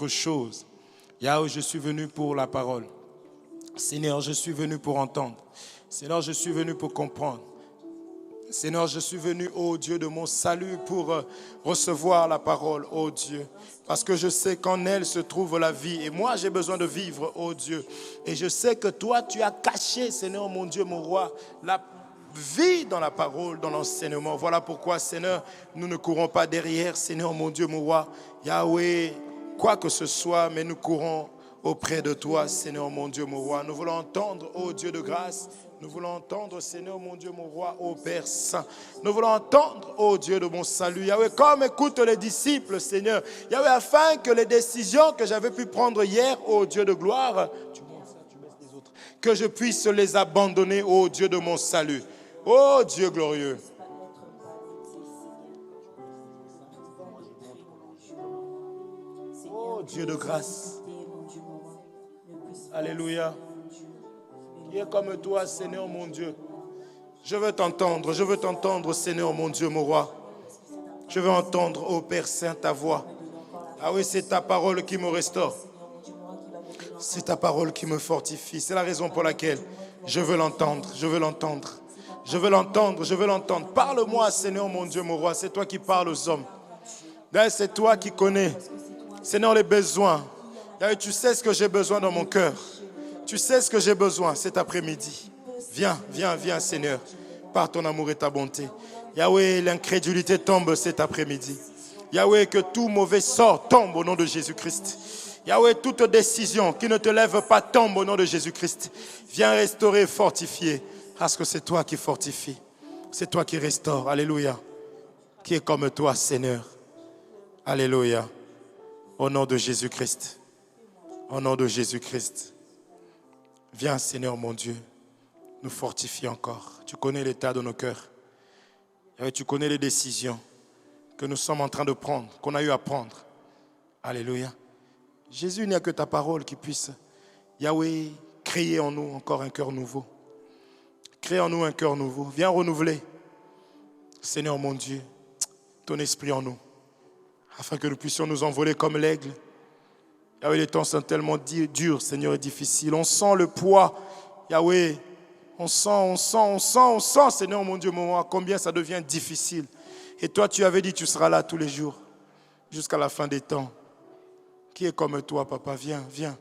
chose. Yahweh, je suis venu pour la parole. Seigneur, je suis venu pour entendre. Seigneur, je suis venu pour comprendre. Seigneur, je suis venu, ô Dieu de mon salut, pour recevoir la parole, ô Dieu. Parce que je sais qu'en elle se trouve la vie. Et moi, j'ai besoin de vivre, ô Dieu. Et je sais que toi, tu as caché, Seigneur, mon Dieu, mon roi, la vie dans la parole, dans l'enseignement. Voilà pourquoi, Seigneur, nous ne courons pas derrière, Seigneur, mon Dieu, mon roi. Yahweh, quoi que ce soit, mais nous courons auprès de toi, Seigneur, mon Dieu, mon roi. Nous voulons entendre, ô Dieu de grâce. Nous voulons entendre, Seigneur, mon Dieu, mon roi, ô Père Saint. Nous voulons entendre, ô Dieu de mon salut. Yahweh, comme écoute les disciples, Seigneur. Yahweh, afin que les décisions que j'avais pu prendre hier, ô Dieu de gloire, que je puisse les abandonner, ô Dieu de mon salut. Ô Dieu glorieux. Ô Dieu de grâce. Alléluia. Qui est comme toi, Seigneur mon Dieu. Je veux t'entendre, Seigneur mon Dieu, mon roi. Je veux entendre, ô Père Saint, ta voix. Ah oui, c'est ta parole qui me restaure. C'est ta parole qui me fortifie. C'est la raison pour laquelle je veux l'entendre, je veux l'entendre. Je veux l'entendre, je veux l'entendre. Parle-moi, Seigneur mon Dieu, mon roi. C'est toi qui parles aux hommes. C'est toi qui connais, Seigneur, les besoins. Tu sais ce que j'ai besoin dans mon cœur. Tu sais ce que j'ai besoin cet après-midi. Viens, viens, viens, Seigneur, par ton amour et ta bonté. Yahweh, l'incrédulité tombe cet après-midi. Yahweh, que tout mauvais sort tombe au nom de Jésus-Christ. Yahweh, toute décision qui ne te lève pas tombe au nom de Jésus-Christ. Viens restaurer, fortifier, parce que c'est toi qui fortifie. C'est toi qui restaure. Alléluia. Qui est comme toi, Seigneur. Alléluia. Au nom de Jésus-Christ. Au nom de Jésus-Christ. Viens, Seigneur mon Dieu, nous fortifier encore. Tu connais l'état de nos cœurs. Et tu connais les décisions que nous sommes en train de prendre, qu'on a eu à prendre. Alléluia. Jésus, il n'y a que ta parole qui puisse, Yahweh, créer en nous encore un cœur nouveau. Crée en nous un cœur nouveau. Viens renouveler, Seigneur mon Dieu, ton esprit en nous, afin que nous puissions nous envoler comme l'aigle. Yahweh, les temps sont tellement durs, Seigneur, et difficiles. On sent le poids, Yahweh. On sent, Seigneur, mon Dieu, mon roi, combien ça devient difficile. Et toi, tu avais dit, tu seras là tous les jours, jusqu'à la fin des temps. Qui est comme toi, papa? Viens, viens.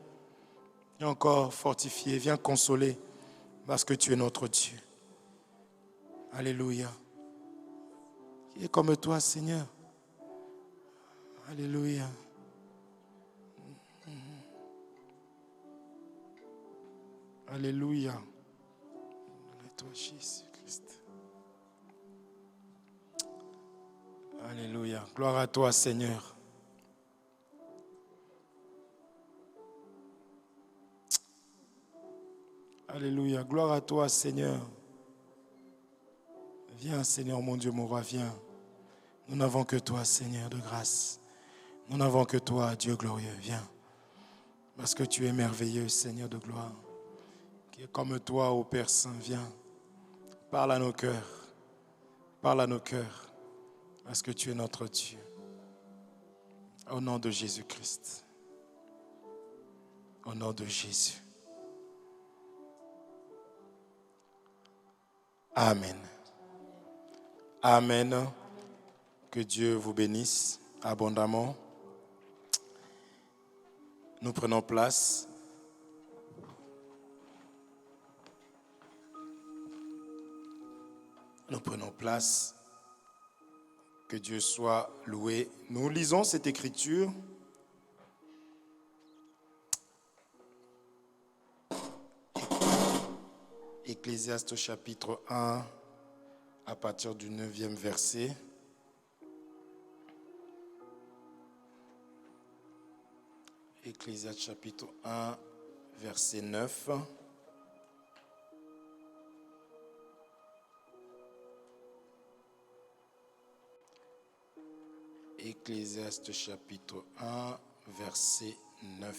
Viens encore fortifier, viens consoler, parce que tu es notre Dieu. Alléluia. Qui est comme toi, Seigneur? Alléluia. Alléluia. Toi, Jésus-Christ. Alléluia. Gloire à toi, Seigneur. Alléluia. Gloire à toi, Seigneur. Viens, Seigneur, mon Dieu, mon roi, viens. Nous n'avons que toi, Seigneur de grâce. Nous n'avons que toi, Dieu glorieux. Viens. Parce que tu es merveilleux, Seigneur de gloire. Qui est comme toi, ô Père Saint, viens. Parle à nos cœurs. Parle à nos cœurs. Parce que tu es notre Dieu. Au nom de Jésus-Christ. Au nom de Jésus. Amen. Amen. Que Dieu vous bénisse abondamment. Nous prenons place. Nous prenons place. Que Dieu soit loué. Nous lisons cette écriture. Ecclésiaste chapitre 1, à partir du 9e verset. Ecclésiaste chapitre 1, verset 9. Ecclésiaste chapitre 1, verset 9.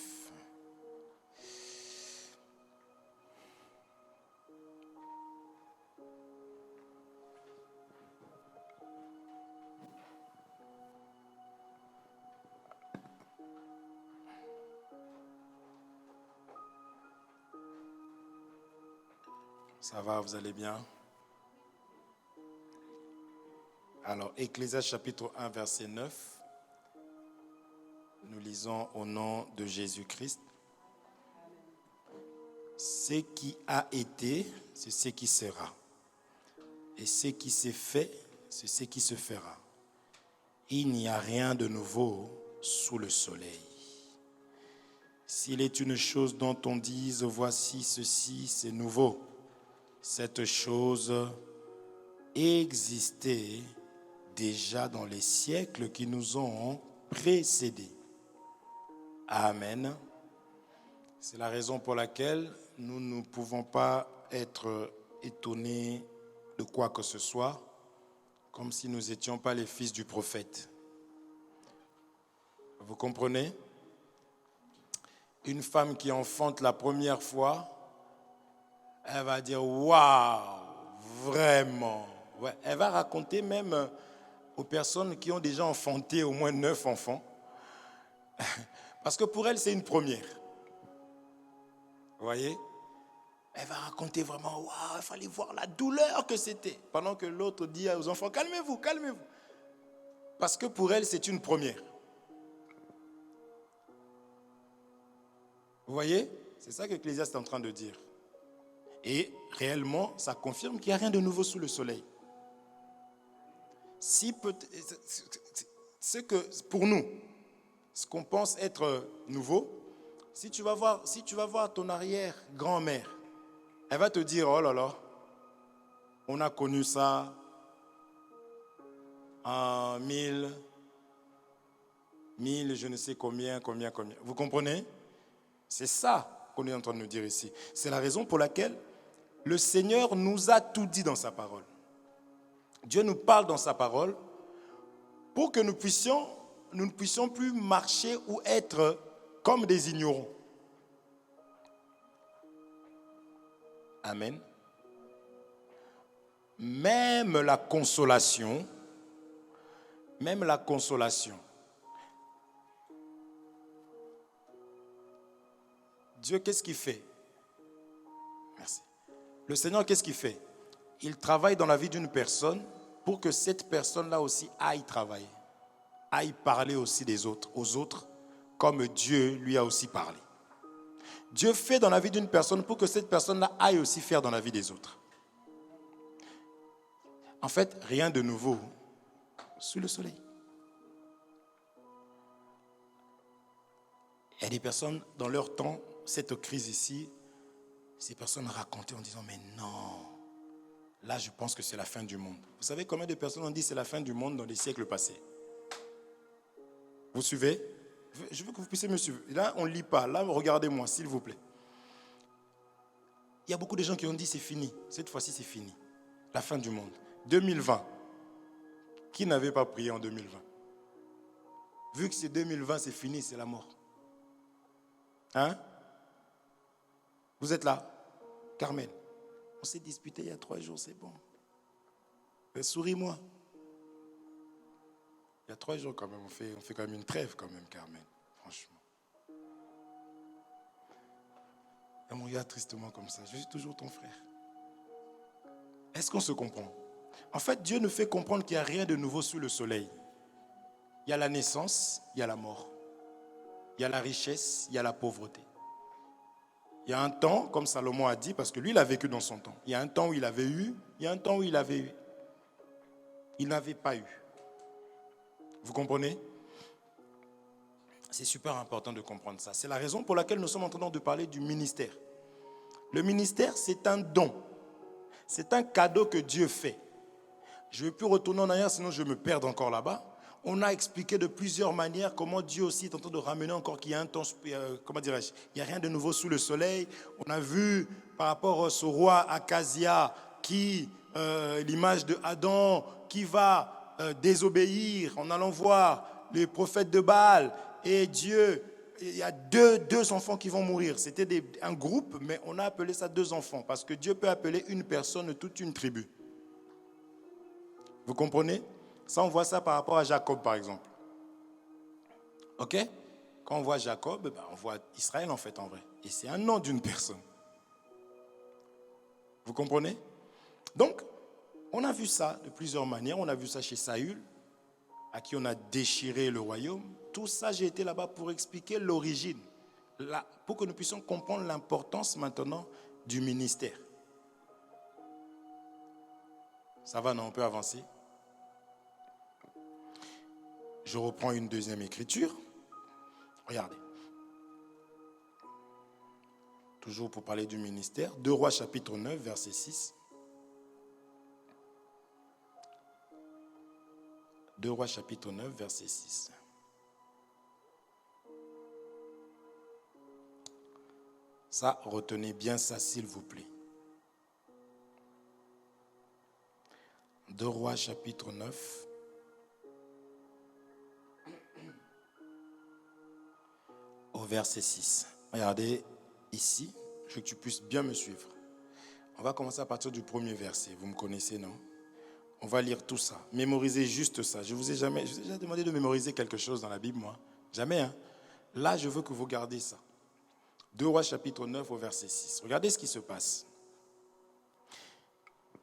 Ça va, vous allez bien? Alors, Ecclésiaste chapitre 1, verset 9. Nous lisons au nom de Jésus-Christ. Ce qui a été, c'est ce qui sera. Et ce qui s'est fait, c'est ce qui se fera. Il n'y a rien de nouveau sous le soleil. S'il est une chose dont on dise, voici ceci, c'est nouveau, cette chose existait déjà dans les siècles qui nous ont précédés. Amen. C'est la raison pour laquelle nous ne pouvons pas être étonnés de quoi que ce soit, comme si nous n'étions pas les fils du prophète. Vous comprenez? Une femme qui enfante la première fois, elle va dire « Waouh, vraiment !» Ouais, elle va raconter même aux personnes qui ont déjà enfanté au moins 9 enfants. Parce que pour elle, c'est une première. Vous voyez? Elle va raconter vraiment « Waouh, il fallait voir la douleur que c'était !» Pendant que l'autre dit aux enfants « Calmez-vous, calmez-vous !» Parce que pour elle, c'est une première. Vous voyez? C'est ça que Ecclésiaste est en train de dire. Et réellement, ça confirme qu'il n'y a rien de nouveau sous le soleil. C'est que pour nous, ce qu'on pense être nouveau, si tu vas voir ton arrière-grand-mère, elle va te dire, oh là là, on a connu ça en 1000, je ne sais combien. Vous comprenez? C'est ça qu'on est en train de nous dire ici. C'est la raison pour laquelle le Seigneur nous a tout dit dans sa parole. Dieu nous parle dans sa parole pour que nous ne puissions plus marcher ou être comme des ignorants. Amen. Même la consolation, Dieu, qu'est-ce qu'il fait? Merci. Le Seigneur, qu'est-ce qu'il fait? Il travaille dans la vie d'une personne pour que cette personne-là aussi aille travailler, aille parler aussi aux autres, comme Dieu lui a aussi parlé. Dieu fait dans la vie d'une personne pour que cette personne-là aille aussi faire dans la vie des autres. En fait, rien de nouveau sous le soleil. Il y a des personnes, dans leur temps, cette crise ici, ces personnes racontaient en disant, mais non, là je pense que c'est la fin du monde. Vous savez combien de personnes ont dit c'est la fin du monde dans les siècles passés? Vous suivez? Je veux que vous puissiez me suivre. Là, on ne lit pas. Là, regardez-moi, s'il vous plaît. Il y a beaucoup de gens qui ont dit c'est fini. Cette fois-ci, c'est fini. La fin du monde. 2020. Qui n'avait pas prié en 2020? Vu que c'est 2020, c'est fini, c'est la mort. Hein? Vous êtes là? Carmen, on s'est disputé il y a 3 jours, c'est bon. Mais souris-moi. Il y a 3 jours quand même, on fait quand même une trêve quand même, Carmen, franchement. Elle me regarde tristement comme ça. Je suis toujours ton frère. Est-ce qu'on se comprend? En fait, Dieu nous fait comprendre qu'il n'y a rien de nouveau sous le soleil. Il y a la naissance, il y a la mort. Il y a la richesse, il y a la pauvreté. Il y a un temps, comme Salomon a dit, parce que lui, il a vécu dans son temps. Il y a un temps où il avait eu, il y a un temps où il avait eu. Il n'avait pas eu. Vous comprenez? C'est super important de comprendre ça. C'est la raison pour laquelle nous sommes en train de parler du ministère. Le ministère, c'est un don. C'est un cadeau que Dieu fait. Je ne vais plus retourner en arrière, sinon je vais me perdre encore là-bas. On a expliqué de plusieurs manières comment Dieu aussi est en train de ramener encore qu'il y a un temps, comment dirais-je, il n'y a rien de nouveau sous le soleil. On a vu par rapport au roi Akazia qui, l'image de Adam, qui va désobéir en allant voir les prophètes de Baal. Et Dieu, il y a deux enfants qui vont mourir. C'était un groupe, mais on a appelé ça 2 enfants. Parce que Dieu peut appeler une personne toute une tribu. Vous comprenez? Ça, on voit ça par rapport à Jacob, par exemple. Ok? Quand on voit Jacob, on voit Israël, en fait, en vrai. Et c'est un nom d'une personne. Vous comprenez? Donc, on a vu ça de plusieurs manières. On a vu ça chez Saül, à qui on a déchiré le royaume. Tout ça, j'ai été là-bas pour expliquer l'origine, pour que nous puissions comprendre l'importance maintenant du ministère. Ça va, non? On peut avancer. Je reprends une deuxième écriture. Regardez. Toujours pour parler du ministère. 2 Rois chapitre 9, verset 6. 2 Rois chapitre 9, verset 6. Ça, retenez bien ça s'il vous plaît. 2 Rois chapitre 9. Au verset 6. Regardez ici, je veux que tu puisses bien me suivre. On va commencer à partir du premier verset. Vous me connaissez, non? On va lire tout ça. Mémorisez juste ça. Je vous ai déjà demandé de mémoriser quelque chose dans la Bible, moi. Jamais, hein? Là, je veux que vous gardiez ça. 2 Rois chapitre 9 au verset 6. Regardez ce qui se passe.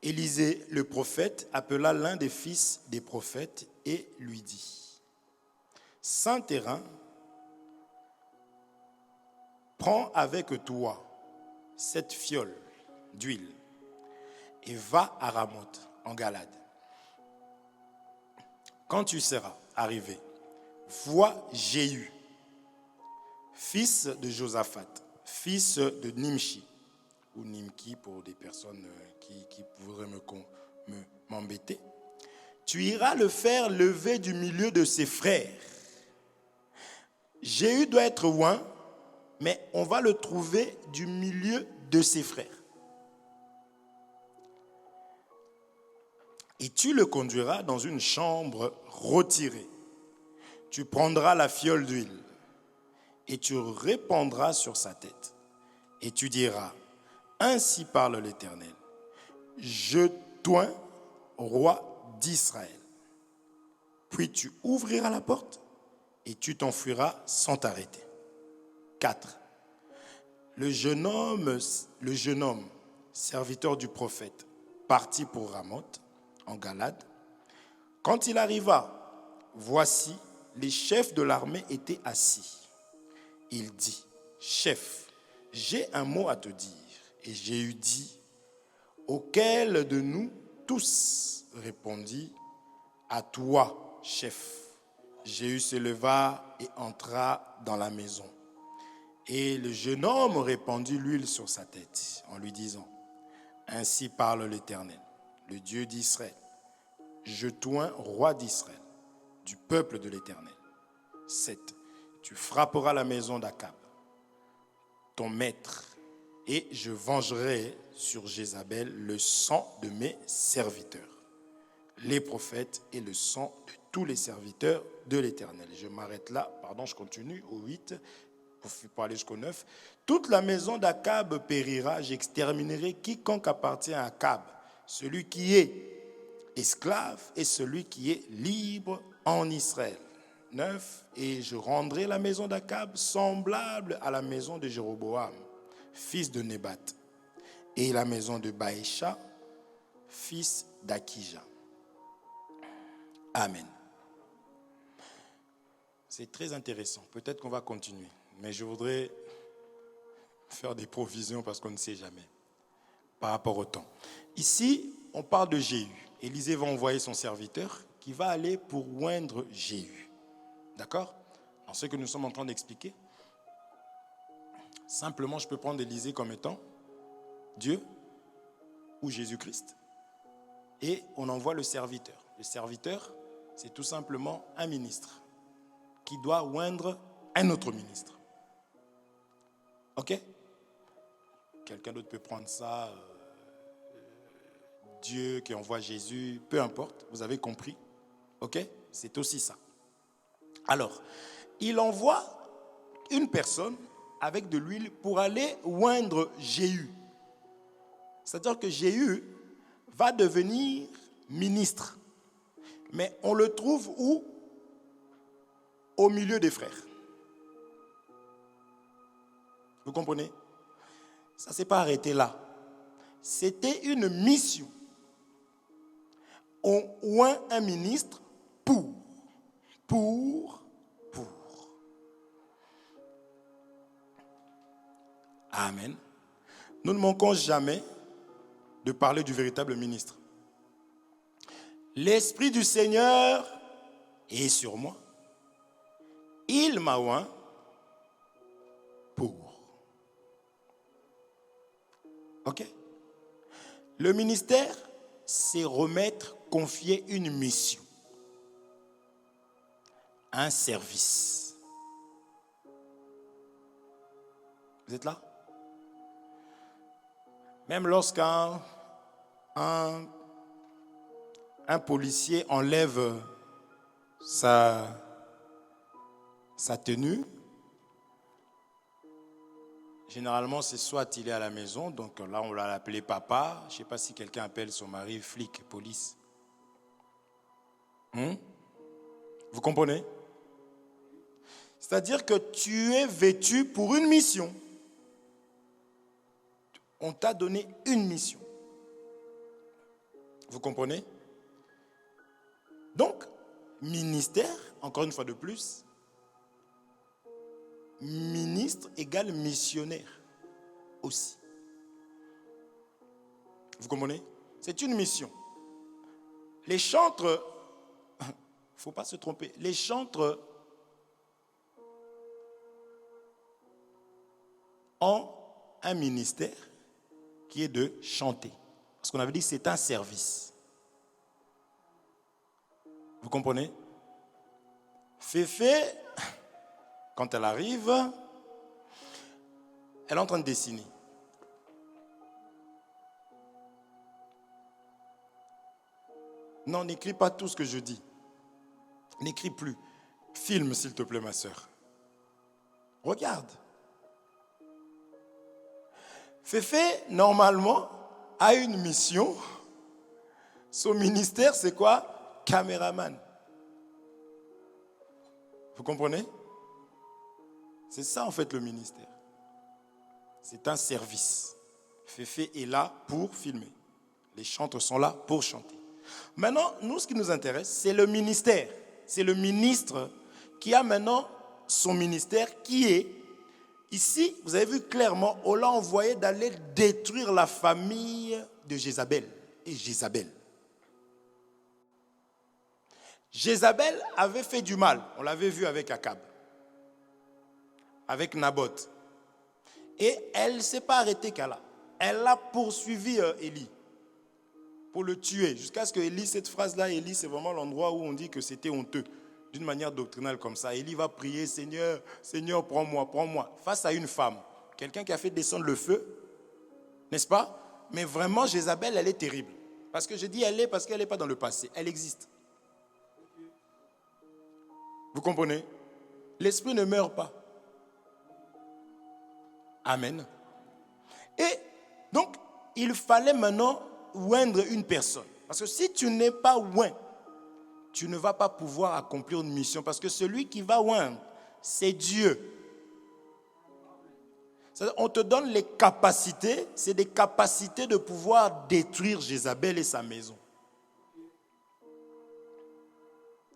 Élisée, le prophète, appela l'un des fils des prophètes et lui dit: Saint-Terrain, prends avec toi cette fiole d'huile et va à Ramoth en Galade. Quand tu seras arrivé, vois Jéhu, fils de Josaphat, fils de Nimshi, ou Nimki pour des personnes qui voudraient m'embêter. Tu iras le faire lever du milieu de ses frères. Jéhu doit être oint, mais on va le trouver du milieu de ses frères. Et tu le conduiras dans une chambre retirée. Tu prendras la fiole d'huile et tu répandras sur sa tête. Et tu diras: Ainsi parle l'Éternel, je t'oins roi d'Israël. Puis tu ouvriras la porte et tu t'enfuiras sans t'arrêter. 4. Le jeune homme, serviteur du prophète, partit pour Ramoth, en Galade. Quand il arriva, voici, les chefs de l'armée étaient assis. Il dit: Chef, j'ai un mot à te dire. Et Jéhu dit: Auquel de nous tous? Répondit: À toi, chef. Jéhu se leva et entra dans la maison. Et le jeune homme répandit l'huile sur sa tête en lui disant: Ainsi parle l'Éternel, le Dieu d'Israël. Je t'oins roi d'Israël, du peuple de l'Éternel. 7. Tu frapperas la maison d'Akab, ton maître, et je vengerai sur Jézabel le sang de mes serviteurs, les prophètes, et le sang de tous les serviteurs de l'Éternel. Je m'arrête là, je continue au 8, pour aller jusqu'au 9. Toute la maison d'Akab périra, j'exterminerai quiconque appartient à Akab, celui qui est esclave et celui qui est libre en Israël. 9. Et je rendrai la maison d'Akab semblable à la maison de Jéroboam, fils de Nébat, et la maison de Baïcha, fils d'Akija. Amen. C'est très intéressant. Peut-être qu'on va continuer, mais je voudrais faire des provisions parce qu'on ne sait jamais par rapport au temps. Ici, on parle de Jéhu. Élisée va envoyer son serviteur qui va aller pour oindre Jéhu. D'accord? Alors, ce que nous sommes en train d'expliquer, simplement, je peux prendre Élisée comme étant Dieu ou Jésus-Christ. Et on envoie le serviteur. Le serviteur, c'est tout simplement un ministre qui doit oindre un autre ministre. Ok? Quelqu'un d'autre peut prendre ça, Dieu qui envoie Jésus, peu importe, vous avez compris. Ok? C'est aussi ça. Alors, il envoie une personne avec de l'huile pour aller oindre Jéhu. C'est-à-dire que Jéhu va devenir ministre. Mais on le trouve où? Au milieu des frères. Vous comprenez? Ça ne s'est pas arrêté là. C'était une mission. On oint un ministre pour. Amen. Nous ne manquons jamais de parler du véritable ministre. L'Esprit du Seigneur est sur moi. Il m'a oint pour. Ok? Le ministère, c'est remettre, confier une mission, un service. Vous êtes là? Même lorsqu'un un policier enlève sa tenue, généralement c'est soit il est à la maison, donc là on l'a appelé papa. Je ne sais pas si quelqu'un appelle son mari flic, police. Vous comprenez? C'est-à-dire que tu es vêtu pour une mission. On t'a donné une mission. Vous comprenez? Donc, ministère, encore une fois de plus, ministre égale missionnaire aussi. Vous comprenez? C'est une mission. Les chantres, il ne faut pas se tromper, les chantres ont un ministère qui est de chanter. Parce qu'on avait dit que c'est un service. Vous comprenez? Féfé, quand elle arrive, elle est en train de dessiner. Non, n'écris pas tout ce que je dis. N'écris plus. Filme, s'il te plaît, ma sœur. Regarde. Féfé, normalement, a une mission. Son ministère, c'est quoi? Caméraman. Vous comprenez? C'est ça, en fait, le ministère. C'est un service. Féfé est là pour filmer. Les chanteurs sont là pour chanter. Maintenant, nous, ce qui nous intéresse, c'est le ministère. C'est le ministre qui a maintenant son ministère qui est, ici, vous avez vu clairement, on l'a envoyé d'aller détruire la famille de Jézabel et Jézabel. Jézabel avait fait du mal, on l'avait vu avec Akab, avec Naboth. Et elle ne s'est pas arrêtée qu'à là. Elle a poursuivi Élie pour le tuer. Jusqu'à ce que Élie, cette phrase-là, Élie, c'est vraiment l'endroit où on dit que c'était honteux. D'une manière doctrinale comme ça. Élie va prier, Seigneur, Seigneur, prends-moi, prends-moi. Face à une femme, quelqu'un qui a fait descendre le feu, n'est-ce pas? Mais vraiment, Jézabel, elle est terrible. Parce que je dis elle est parce qu'elle n'est pas dans le passé. Elle existe. Vous comprenez? L'esprit ne meurt pas. Amen. Et donc, il fallait maintenant oindre une personne. Parce que si tu n'es pas oint, tu ne vas pas pouvoir accomplir une mission. Parce que celui qui va oindre, c'est Dieu. On te donne les capacités, c'est des capacités de pouvoir détruire Jézabel et sa maison.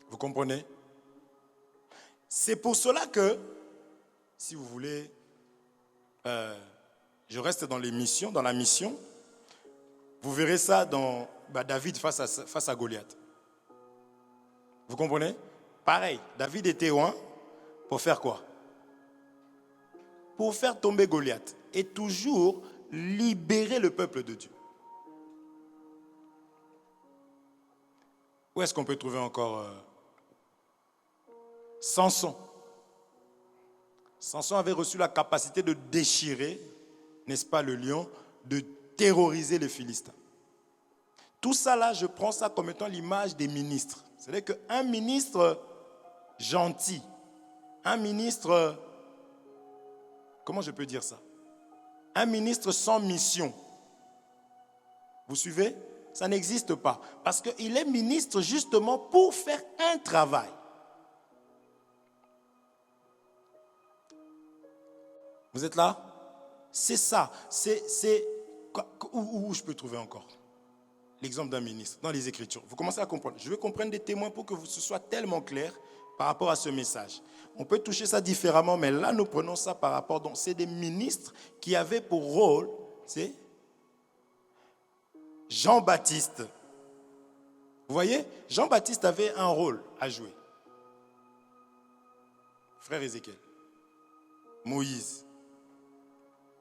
Vous comprenez? C'est pour cela que, si vous voulez, je reste dans les missions, dans la mission. Vous verrez ça dans David face à Goliath. Vous comprenez? Pareil, David était oint pour faire quoi? Pour faire tomber Goliath et toujours libérer le peuple de Dieu. Où est-ce qu'on peut trouver encore Samson? Samson avait reçu la capacité de déchirer, n'est-ce pas, le lion, de terroriser les Philistins. Tout ça là, je prends ça comme étant l'image des ministres. C'est-à-dire qu'un ministre gentil, un ministre, comment je peux dire ça? Un ministre sans mission. Vous suivez? Ça n'existe pas. Parce qu'il est ministre justement pour faire un travail. Vous êtes là? C'est ça. C'est Où je peux trouver encore l'exemple d'un ministre dans les Écritures? Vous commencez à comprendre. Je veux qu'on prenne des témoins pour que ce soit tellement clair par rapport à ce message. On peut toucher ça différemment, mais là, nous prenons ça par rapport. Donc, c'est des ministres qui avaient pour rôle, c'est Jean-Baptiste. Vous voyez, Jean-Baptiste avait un rôle à jouer. Frère Ézéchiel, Moïse.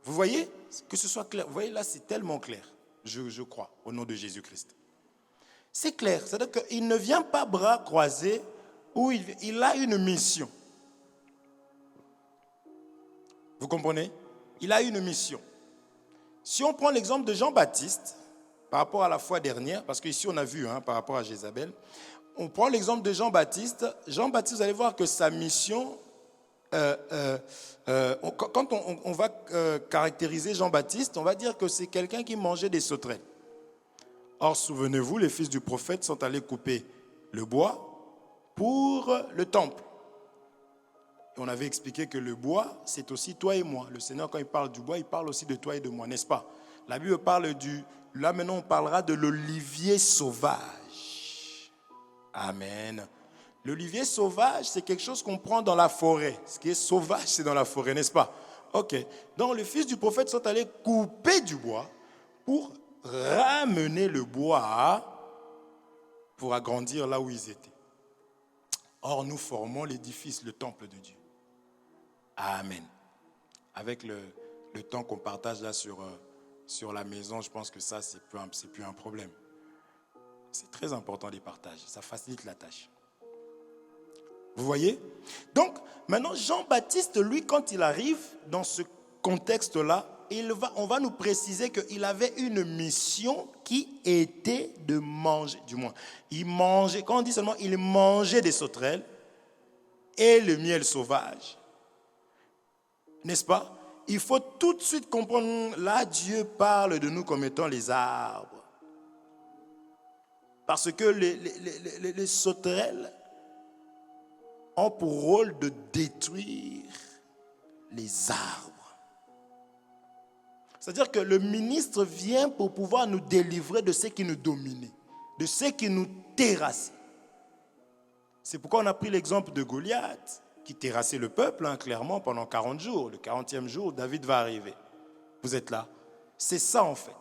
Vous voyez, que ce soit clair. Vous voyez, là, c'est tellement clair, je crois, au nom de Jésus-Christ. C'est clair, c'est-à-dire qu'il ne vient pas bras croisés, où il a une mission. Vous comprenez? Il a une mission. Si on prend l'exemple de Jean-Baptiste, par rapport à la fois dernière, parce qu'ici on a vu par rapport à Jézabel, on prend l'exemple de Jean-Baptiste. Jean-Baptiste, vous allez voir que sa mission, quand on va caractériser Jean-Baptiste, on va dire que c'est quelqu'un qui mangeait des sauterelles. Or, souvenez-vous, les fils du prophète sont allés couper le bois pour le temple. Et on avait expliqué que le bois, c'est aussi toi et moi. Le Seigneur, quand il parle du bois, il parle aussi de toi et de moi, n'est-ce pas? La Bible parle du... Là, maintenant, on parlera de l'olivier sauvage. Amen. L'olivier sauvage, c'est quelque chose qu'on prend dans la forêt. Ce qui est sauvage, c'est dans la forêt, n'est-ce pas? Ok. Donc, les fils du prophète sont allés couper du bois pour ramener le bois pour agrandir là où ils étaient. Or, nous formons l'édifice, le temple de Dieu. Amen. Avec le temps qu'on partage là sur la maison, je pense que ça, c'est plus un problème. C'est très important les partages. Ça facilite la tâche. Vous voyez? Donc, maintenant, Jean-Baptiste, lui, quand il arrive dans ce contexte-là, on va nous préciser qu'il avait une mission qui était de manger, du moins. Il mangeait, quand on dit seulement, il mangeait des sauterelles et le miel sauvage. N'est-ce pas? Il faut tout de suite comprendre, là, Dieu parle de nous comme étant les arbres. Parce que les sauterelles ont pour rôle de détruire les arbres. C'est-à-dire que le ministre vient pour pouvoir nous délivrer de ceux qui nous dominaient, de ceux qui nous terrassaient. C'est pourquoi on a pris l'exemple de Goliath, qui terrassait le peuple, clairement, pendant 40 jours. Le 40e jour, David va arriver. Vous êtes là. C'est ça, en fait.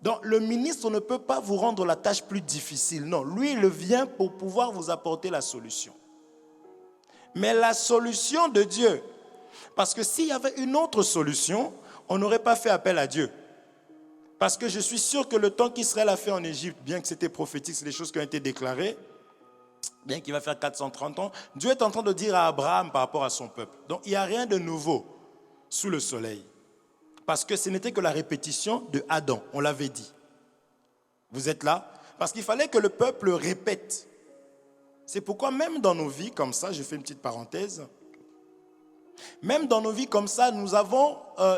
Donc, le ministre ne peut pas vous rendre la tâche plus difficile. Non, lui, il vient pour pouvoir vous apporter la solution. Mais la solution de Dieu, parce que s'il y avait une autre solution, on n'aurait pas fait appel à Dieu. Parce que je suis sûr que le temps qu'Israël a fait en Égypte, bien que c'était prophétique, c'est des choses qui ont été déclarées, bien qu'il va faire 430 ans, Dieu est en train de dire à Abraham par rapport à son peuple. Donc il n'y a rien de nouveau sous le soleil. Parce que ce n'était que la répétition de Adam, on l'avait dit. Vous êtes là? Parce qu'il fallait que le peuple répète. C'est pourquoi même dans nos vies comme ça, je fais une petite parenthèse, même dans nos vies comme ça, nous avons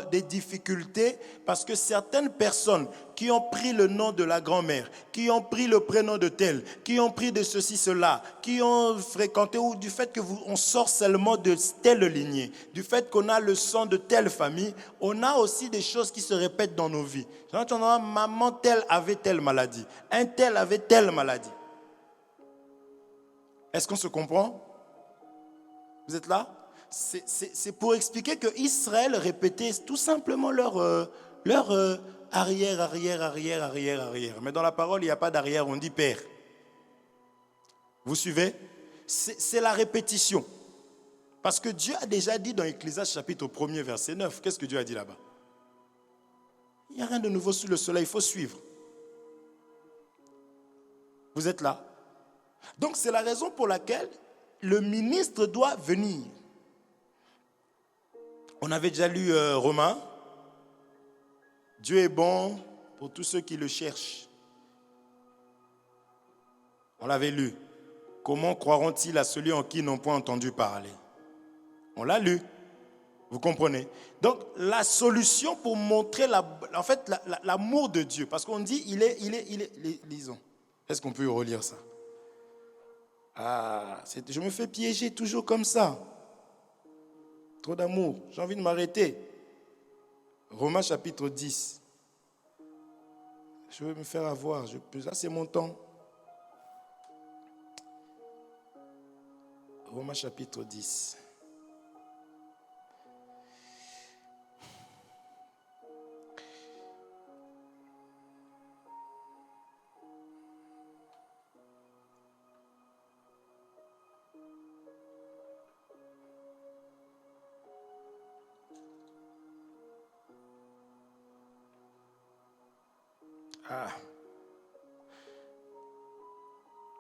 des difficultés parce que certaines personnes qui ont pris le nom de la grand-mère, qui ont pris le prénom de tel, qui ont pris de ceci, cela, qui ont fréquenté, ou du fait qu'on sort seulement de telle lignée, du fait qu'on a le sang de telle famille, on a aussi des choses qui se répètent dans nos vies. Maman telle avait telle maladie, un tel avait telle maladie. Est-ce qu'on se comprend? Vous êtes là? C'est pour expliquer que Israël répétait tout simplement leur arrière. Mais dans la parole, il n'y a pas d'arrière, on dit père. Vous suivez? C'est la répétition. Parce que Dieu a déjà dit dans Ecclésiaste chapitre 1er, verset 9, qu'est-ce que Dieu a dit là-bas? Il n'y a rien de nouveau sous le soleil, il faut suivre. Vous êtes là? Donc c'est la raison pour laquelle le ministre doit venir. On avait déjà lu Romains. Dieu est bon pour tous ceux qui le cherchent. On l'avait lu. Comment croiront-ils à celui en qui ils n'ont point entendu parler? On l'a lu. Vous comprenez? Donc la solution pour montrer l'amour de Dieu, parce qu'on dit il est, lisons. Est-ce qu'on peut relire ça? Je me fais piéger toujours comme ça. Trop d'amour, j'ai envie de m'arrêter. Romains chapitre 10. Je veux me faire avoir. Là, c'est mon temps. Romains chapitre 10.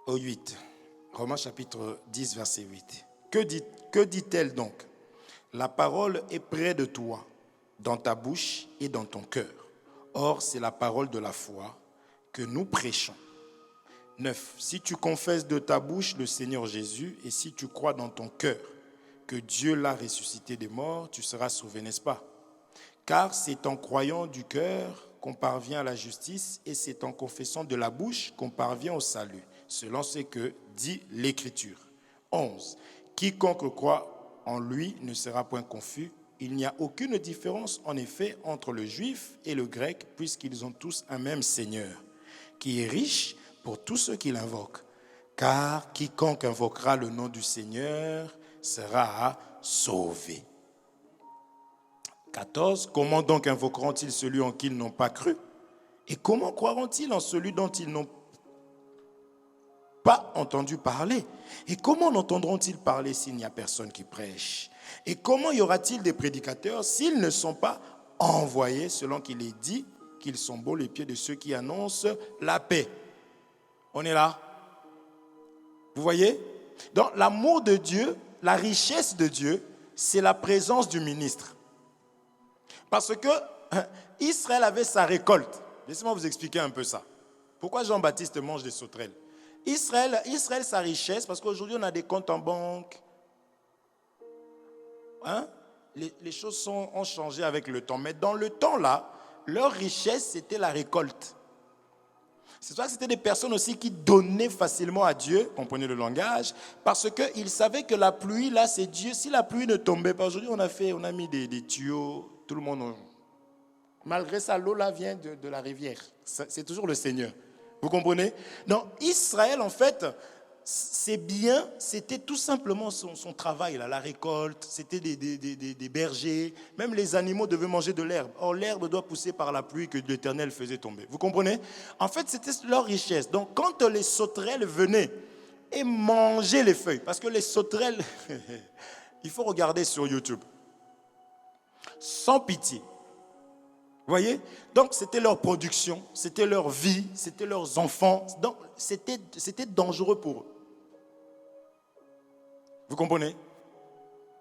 Au 8. Romains chapitre 10, verset 8. Que dit-elle donc? La parole est près de toi, dans ta bouche et dans ton cœur. Or, c'est la parole de la foi que nous prêchons. 9. Si tu confesses de ta bouche le Seigneur Jésus et si tu crois dans ton cœur que Dieu l'a ressuscité des morts, tu seras sauvé, n'est-ce pas? Car c'est en croyant du cœur qu'on parvient à la justice et c'est en confessant de la bouche qu'on parvient au salut, selon ce que dit l'Écriture. 11. Quiconque croit en lui ne sera point confus. Il n'y a aucune différence en effet entre le juif et le grec puisqu'ils ont tous un même Seigneur, qui est riche pour tous ceux qui l'invoquent. Car quiconque invoquera le nom du Seigneur sera sauvé. 14. Comment donc invoqueront-ils celui en qui ils n'ont pas cru? Et comment croiront-ils en celui dont ils n'ont pas entendu parler? Et comment n'entendront-ils parler s'il n'y a personne qui prêche? Et comment y aura-t-il des prédicateurs s'ils ne sont pas envoyés, selon qu'il est dit qu'ils sont beaux les pieds de ceux qui annoncent la paix? On est là? Vous voyez? Donc l'amour de Dieu, la richesse de Dieu, c'est la présence du ministre. Parce que Israël avait sa récolte. Laissez-moi vous expliquer un peu ça. Pourquoi Jean-Baptiste mange des sauterelles? Israël, sa richesse, parce qu'aujourd'hui on a des comptes en banque. Les choses ont changé avec le temps. Mais dans le temps là, leur richesse c'était la récolte. C'est ça que c'était des personnes aussi qui donnaient facilement à Dieu, comprenez le langage, parce qu'ils savaient que la pluie là c'est Dieu. Si la pluie ne tombait pas, aujourd'hui on a mis des tuyaux. Tout le monde, malgré ça, l'eau là vient de la rivière. C'est toujours le Seigneur. Vous comprenez? Donc Israël, en fait, ses biens, c'était tout simplement son travail, là, la récolte. C'était des bergers. Même les animaux devaient manger de l'herbe. Or, l'herbe doit pousser par la pluie que l'Éternel faisait tomber. Vous comprenez? En fait, c'était leur richesse. Donc, quand les sauterelles venaient et mangeaient les feuilles, parce que les sauterelles, il faut regarder sur YouTube. Sans pitié. Vous voyez? Donc, c'était leur production, c'était leur vie, c'était leurs enfants. Donc, c'était dangereux pour eux. Vous comprenez?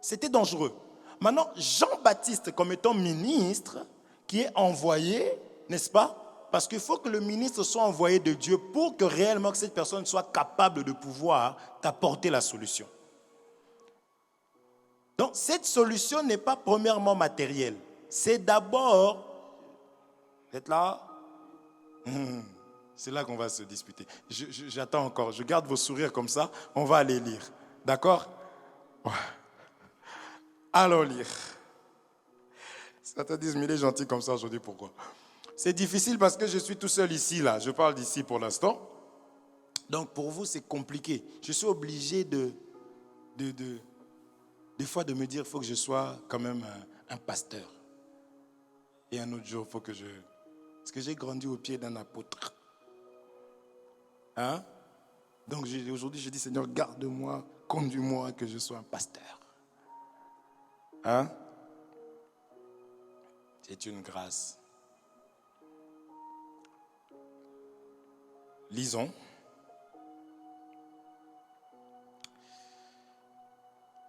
C'était dangereux. Maintenant, Jean-Baptiste, comme étant ministre, qui est envoyé, n'est-ce pas? Parce qu'il faut que le ministre soit envoyé de Dieu pour que réellement que cette personne soit capable de pouvoir t'apporter la solution. Donc, cette solution n'est pas premièrement matérielle. C'est d'abord... Vous êtes là? C'est là qu'on va se disputer. J'attends encore. Je garde vos sourires comme ça. On va aller lire. D'accord? Allons lire. Certains disent, mais il est gentil comme ça aujourd'hui, pourquoi? C'est difficile parce que je suis tout seul ici, là. Je parle d'ici pour l'instant. Donc, pour vous, c'est compliqué. Je suis obligé des fois de me dire, il faut que je sois quand même un pasteur. Et un autre jour, il faut que je... Parce que j'ai grandi au pied d'un apôtre. Donc aujourd'hui, je dis, Seigneur, garde-moi, conduis-moi, que je sois un pasteur. C'est une grâce. Lisons.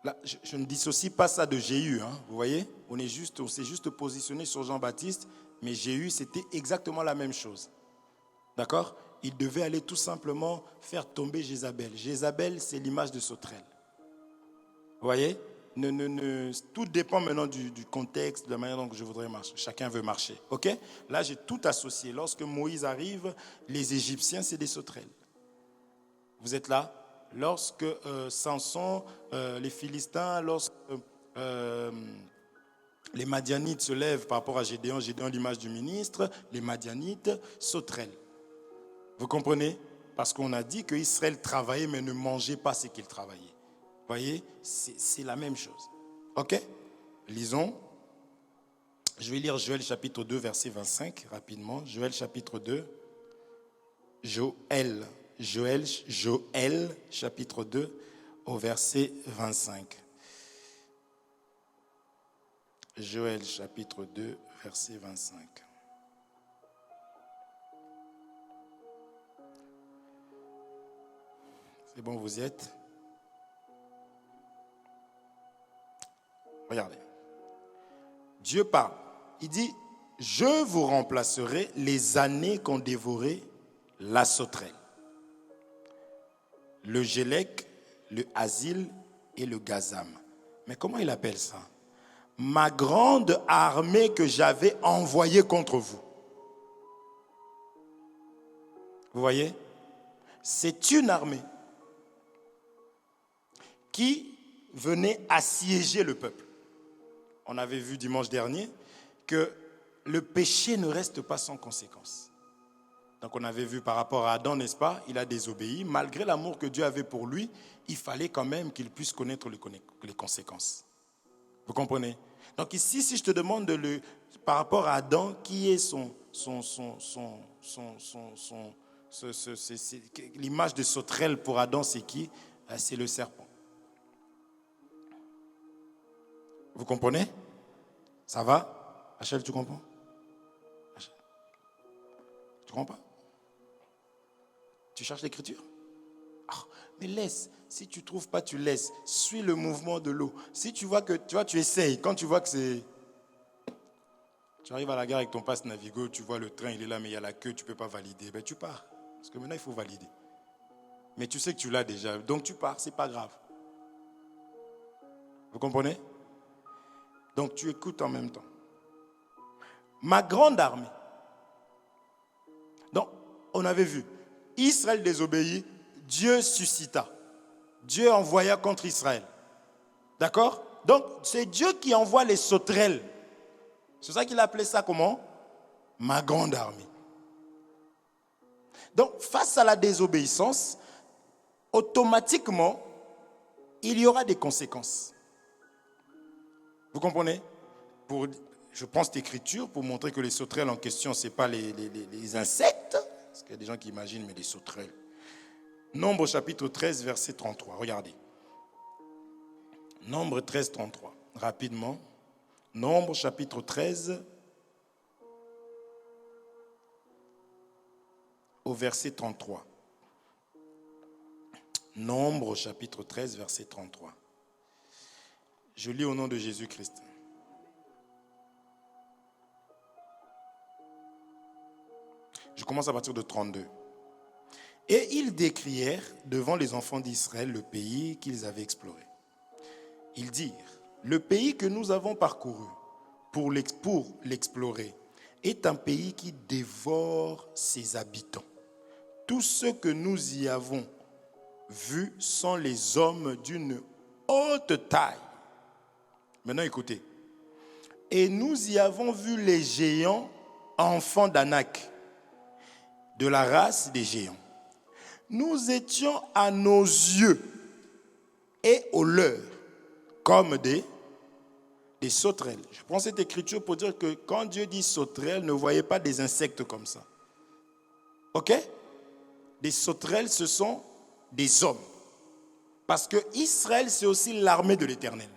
Là, je ne dissocie pas ça de Jéhu, vous voyez? On s'est juste positionné sur Jean-Baptiste, mais Jéhu, c'était exactement la même chose. D'accord? Il devait aller tout simplement faire tomber Jézabel. Jézabel, c'est l'image de sauterelle. Vous voyez? Tout dépend maintenant du contexte, de la manière dont je voudrais marcher. Chacun veut marcher. Ok? Là, j'ai tout associé. Lorsque Moïse arrive, les Égyptiens, c'est des sauterelles. Vous êtes là? Lorsque Samson, les Philistins, lorsque Les Madianites se lèvent par rapport à Gédéon. Gédéon, l'image du ministre. Les Madianites, sauterelles. Vous comprenez? Parce qu'on a dit qu'Israël travaillait, mais ne mangeait pas ce qu'il travaillait. Vous voyez? C'est la même chose. Ok? Lisons. Je vais lire Joël chapitre 2, verset 25, rapidement. Joël chapitre 2. Joël chapitre 2, au verset 25. Joël chapitre 2, verset 25. C'est bon, vous y êtes? Regardez. Dieu parle. Il dit, je vous remplacerai les années qu'ont dévoré la sauterelle, le gélec, le asile et le gazam. Mais comment il appelle ça? Ma grande armée que j'avais envoyée contre vous. Vous voyez? C'est une armée qui venait assiéger le peuple. On avait vu dimanche dernier que le péché ne reste pas sans conséquence. Donc on avait vu par rapport à Adam, n'est-ce pas? Il a désobéi. Malgré l'amour que Dieu avait pour lui, il fallait quand même qu'il puisse connaître les conséquences. Vous comprenez? Donc ici, si je te demande par rapport à Adam, qui est l'image de sauterelle pour Adam, c'est qui? C'est le serpent. Vous comprenez? Ça va? Rachel, tu comprends? Rachel, tu comprends pas? Tu cherches l'écriture? Mais laisse. Si tu ne trouves pas, tu laisses. Suis le mouvement de l'eau. Si tu vois que tu essayes. Quand tu vois que c'est... Tu arrives à la gare avec ton passe Navigo, tu vois le train, il est là, mais il y a la queue, tu ne peux pas valider. Ben, tu pars. Parce que maintenant, il faut valider. Mais tu sais que tu l'as déjà. Donc tu pars, ce n'est pas grave. Vous comprenez? Donc tu écoutes en même temps. Ma grande armée. Donc, on avait vu. Israël désobéit, Dieu suscita. Dieu envoya contre Israël. D'accord? Donc, c'est Dieu qui envoie les sauterelles. C'est ça qu'il appelait ça comment? Ma grande armée. Donc, face à la désobéissance, automatiquement, il y aura des conséquences. Vous comprenez? Je prends cette écriture pour montrer que les sauterelles en question, ce n'est pas les insectes. Parce qu'il y a des gens qui imaginent, mais les sauterelles. Nombre chapitre 13, verset 33. Regardez. Nombre 13, 33. Rapidement. Nombre chapitre 13, au verset 33. Nombre chapitre 13, verset 33. Je lis au nom de Jésus-Christ. Je commence à partir de 32. Et ils décrièrent devant les enfants d'Israël le pays qu'ils avaient exploré. Ils dirent, le pays que nous avons parcouru pour l'explorer est un pays qui dévore ses habitants. Tous ceux que nous y avons vus sont les hommes d'une haute taille. Maintenant écoutez. Et nous y avons vu les géants, enfants d'Anak, de la race des géants. Nous étions à nos yeux et aux leurs comme des sauterelles. Je prends cette écriture pour dire que quand Dieu dit sauterelles, ne voyez pas des insectes comme ça. Ok? Des sauterelles, ce sont des hommes. Parce que Israël, c'est aussi l'armée de l'Éternel.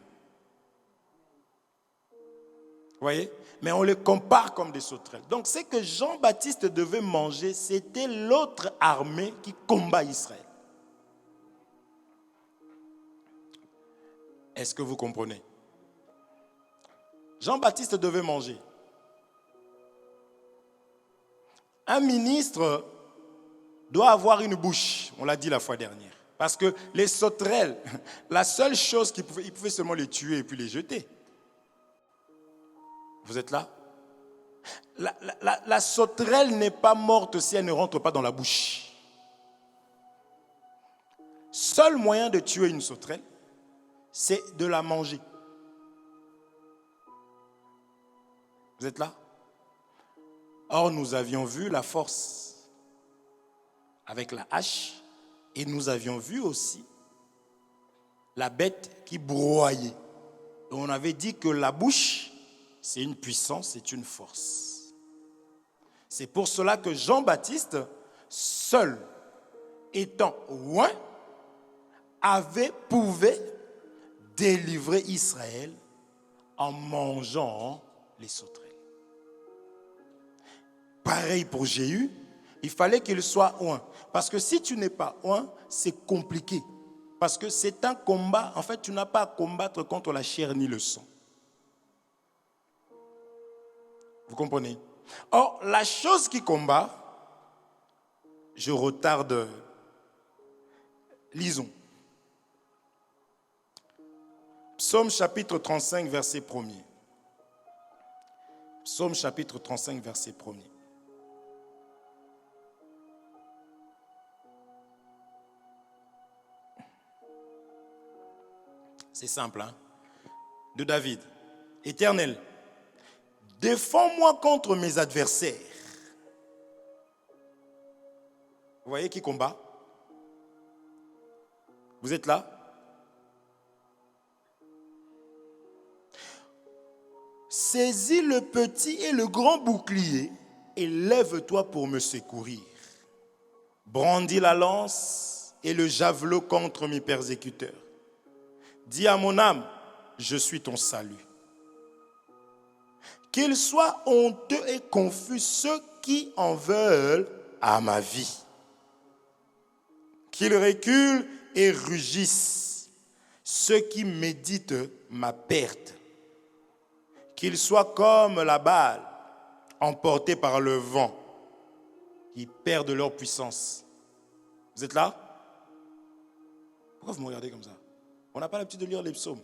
Vous voyez? Mais on les compare comme des sauterelles. Donc, ce que Jean-Baptiste devait manger, c'était l'autre armée qui combat Israël. Est-ce que vous comprenez? Jean-Baptiste devait manger. Un ministre doit avoir une bouche, on l'a dit la fois dernière. Parce que les sauterelles, la seule chose il pouvait seulement les tuer et puis les jeter. Vous êtes là? La sauterelle n'est pas morte si elle ne rentre pas dans la bouche. Seul moyen de tuer une sauterelle, c'est de la manger. Vous êtes là? Or, nous avions vu la force avec la hache et nous avions vu aussi la bête qui broyait. Et on avait dit que la bouche, c'est une puissance, c'est une force. C'est pour cela que Jean-Baptiste, seul étant loin, pouvait délivrer Israël en mangeant les sauterelles. Pareil pour Jéhu, il fallait qu'il soit loin. Parce que si tu n'es pas loin, c'est compliqué. Parce que c'est un combat, en fait, tu n'as pas à combattre contre la chair ni le sang. Vous comprenez? Or, la chose qui combat, je retarde, lisons. Psaume chapitre 35, verset 1er. Psaume chapitre 35, verset 1er. C'est simple, hein? De David. Éternel, défends-moi contre mes adversaires. Vous voyez qui combat? Vous êtes là? Saisis le petit et le grand bouclier et lève-toi pour me secourir. Brandis la lance et le javelot contre mes persécuteurs. Dis à mon âme, je suis ton salut. Qu'ils soient honteux et confus ceux qui en veulent à ma vie. Qu'ils reculent et rugissent ceux qui méditent ma perte. Qu'ils soient comme la balle, emportés par le vent, qui perdent leur puissance. Vous êtes là? Pourquoi vous me regardez comme ça? On n'a pas l'habitude de lire les psaumes.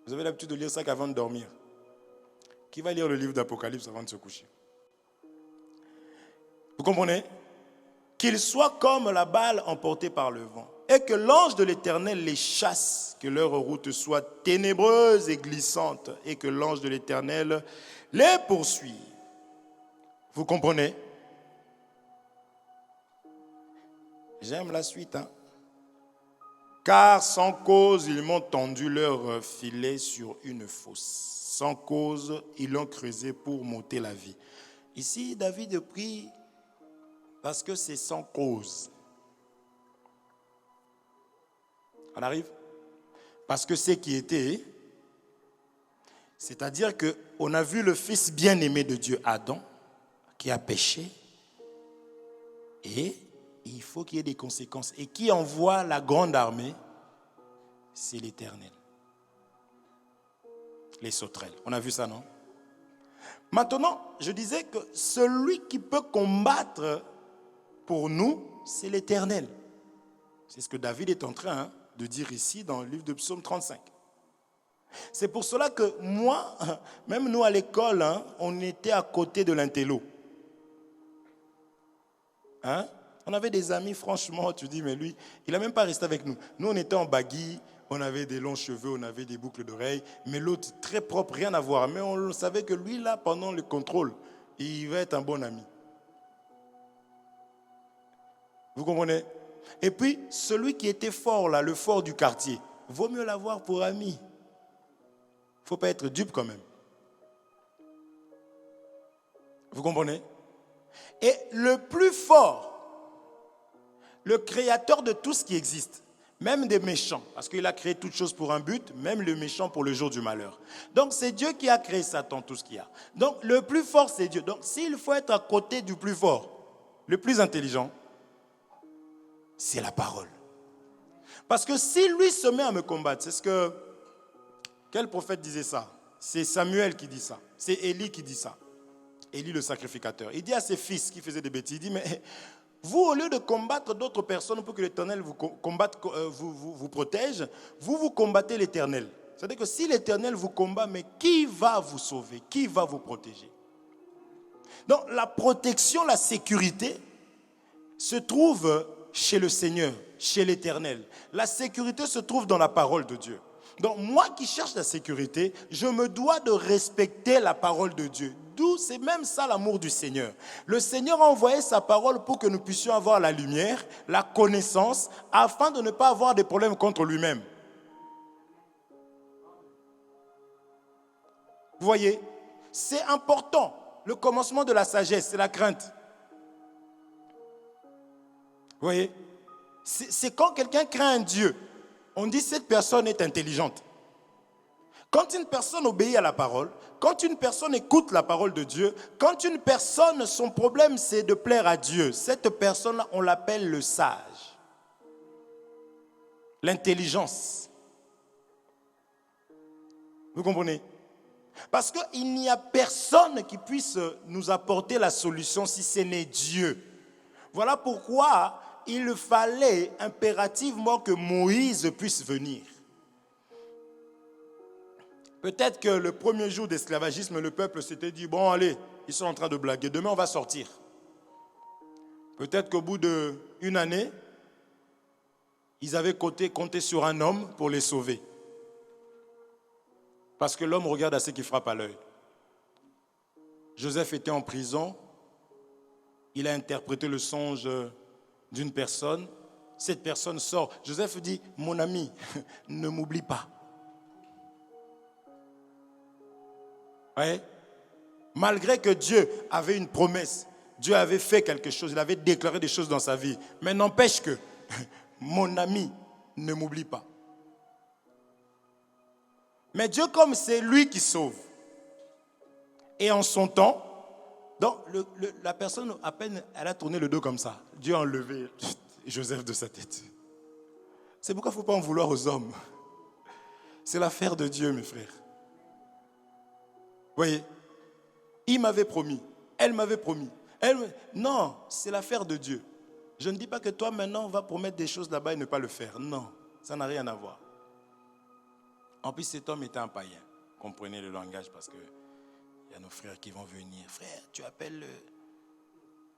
Vous avez l'habitude de lire ça avant de dormir. Qui va lire le livre d'Apocalypse avant de se coucher? Vous comprenez? Qu'ils soient comme la balle emportée par le vent, et que l'ange de l'Éternel les chasse, que leur route soit ténébreuse et glissante, et que l'ange de l'Éternel les poursuive. Vous comprenez? J'aime la suite, hein? Car sans cause, ils m'ont tendu leur filet sur une fosse. Sans cause, ils l'ont creusé pour m'ôter la vie. Ici, David prie parce que c'est sans cause. On arrive? Parce que c'est qui était, c'est-à-dire qu'on a vu le fils bien-aimé de Dieu, Adam, qui a péché, et il faut qu'il y ait des conséquences. Et qui envoie la grande armée? C'est l'Éternel. Les sauterelles. On a vu ça, non? Maintenant, je disais que celui qui peut combattre pour nous, c'est l'Éternel. C'est ce que David est en train de dire ici dans le livre de Psaume 35. C'est pour cela que moi, même nous à l'école, on était à côté de l'intello. On avait des amis, franchement, tu dis, mais lui, il n'a même pas resté avec nous. Nous, on était en baggy, on avait des longs cheveux, on avait des boucles d'oreilles, mais l'autre, très propre, rien à voir. Mais on savait que lui, là, pendant le contrôle, il va être un bon ami. Vous comprenez? Et puis, celui qui était fort, là, le fort du quartier, vaut mieux l'avoir pour ami. Il ne faut pas être dupe quand même. Vous comprenez? Et le plus fort, le créateur de tout ce qui existe, même des méchants, parce qu'il a créé toutes choses pour un but, même le méchant pour le jour du malheur. Donc c'est Dieu qui a créé Satan, tout ce qu'il y a. Donc le plus fort, c'est Dieu. Donc s'il faut être à côté du plus fort, le plus intelligent, c'est la parole. Parce que si lui se met à me combattre, c'est ce que... Quel prophète disait ça? C'est Samuel qui dit ça. C'est Élie qui dit ça. Élie le sacrificateur. Il dit à ses fils qui faisaient des bêtises, il dit, mais... Vous, au lieu de combattre d'autres personnes pour que l'Éternel vous combatte, vous protège, vous combattez l'Éternel. C'est-à-dire que si l'Éternel vous combat, mais qui va vous sauver? Qui va vous protéger? Donc la protection, la sécurité se trouve chez le Seigneur, chez l'Éternel. La sécurité se trouve dans la parole de Dieu. Donc moi qui cherche la sécurité, je me dois de respecter la parole de Dieu. D'où c'est même ça l'amour du Seigneur. Le Seigneur a envoyé sa parole pour que nous puissions avoir la lumière, la connaissance, afin de ne pas avoir des problèmes contre lui-même. Vous voyez, c'est important. Le commencement de la sagesse, c'est la crainte. Vous voyez, c'est quand quelqu'un craint un Dieu, on dit cette personne est intelligente. Quand une personne obéit à la parole, quand une personne écoute la parole de Dieu, quand une personne, son problème c'est de plaire à Dieu, cette personne-là, on l'appelle le sage. L'intelligence. Vous comprenez? Parce qu'il n'y a personne qui puisse nous apporter la solution si ce n'est Dieu. Voilà pourquoi il fallait impérativement que Moïse puisse venir. Peut-être que le premier jour d'esclavagisme, le peuple s'était dit, bon allez, ils sont en train de blaguer, demain on va sortir. Peut-être qu'au bout d'une année, ils avaient compté sur un homme pour les sauver. Parce que l'homme regarde à ce qui frappe à l'œil. Joseph était en prison. Il a interprété le songe d'une personne. Cette personne sort. Joseph dit, mon ami, ne m'oublie pas. Ouais. Malgré que Dieu avait une promesse, Dieu avait fait quelque chose, il avait déclaré des choses dans sa vie. Mais n'empêche que, mon ami, ne m'oublie pas. Mais Dieu, comme c'est lui qui sauve, et en son temps, donc la personne, à peine elle a tourné le dos comme ça, Dieu a enlevé Joseph de sa tête. C'est pourquoi il ne faut pas en vouloir aux hommes. C'est l'affaire de Dieu, mes frères. Vous voyez, il m'avait promis, elle m'avait promis. Non, c'est l'affaire de Dieu. Je ne dis pas que toi maintenant on va promettre des choses là-bas et ne pas le faire. Non, ça n'a rien à voir. En plus, cet homme était un païen. Comprenez le langage parce que il y a nos frères qui vont venir. Frère, tu appelles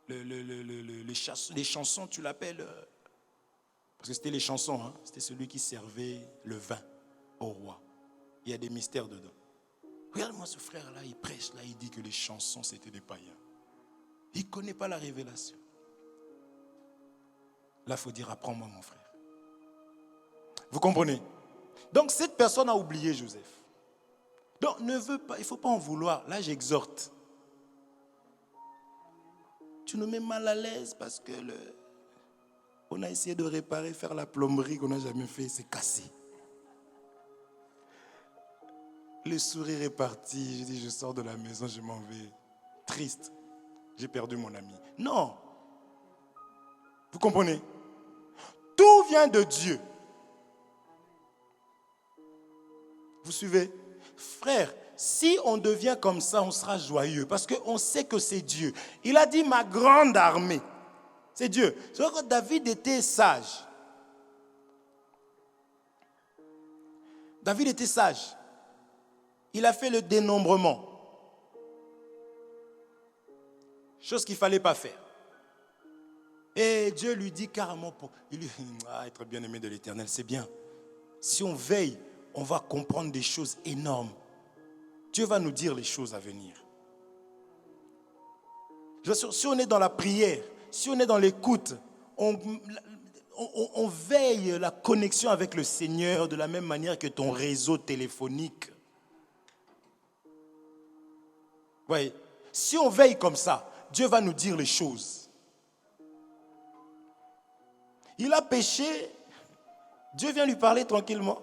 les chansons, tu l'appelles. Parce que c'était les chansons, hein? C'était celui qui servait le vin au roi. Il y a des mystères dedans. Regarde-moi ce frère-là, il prêche, là, il dit que les chansons, c'était des païens. Il ne connaît pas la révélation. Là, il faut dire, apprends-moi, mon frère. Vous comprenez? Donc, cette personne a oublié Joseph. Donc, ne veut pas, il ne faut pas en vouloir. Là, j'exhorte. Tu nous mets mal à l'aise parce que on a essayé de réparer, faire la plomberie qu'on n'a jamais fait, c'est cassé. Le sourire est parti. Je dis, je sors de la maison, je m'en vais. Triste. J'ai perdu mon ami. Non. Vous comprenez? Tout vient de Dieu. Vous suivez? Frère, si on devient comme ça, on sera joyeux. Parce qu'on sait que c'est Dieu. Il a dit, ma grande armée. C'est Dieu. C'est vrai que David était sage. David était sage. Il a fait le dénombrement. Chose qu'il ne fallait pas faire. Et Dieu lui dit carrément, il lui dit, être bien aimé de l'Éternel, c'est bien. Si on veille, on va comprendre des choses énormes. Dieu va nous dire les choses à venir. Si on est dans la prière, si on est dans l'écoute, on veille la connexion avec le Seigneur de la même manière que ton réseau téléphonique. Vous voyez, si on veille comme ça, Dieu va nous dire les choses. Il a péché, Dieu vient lui parler tranquillement.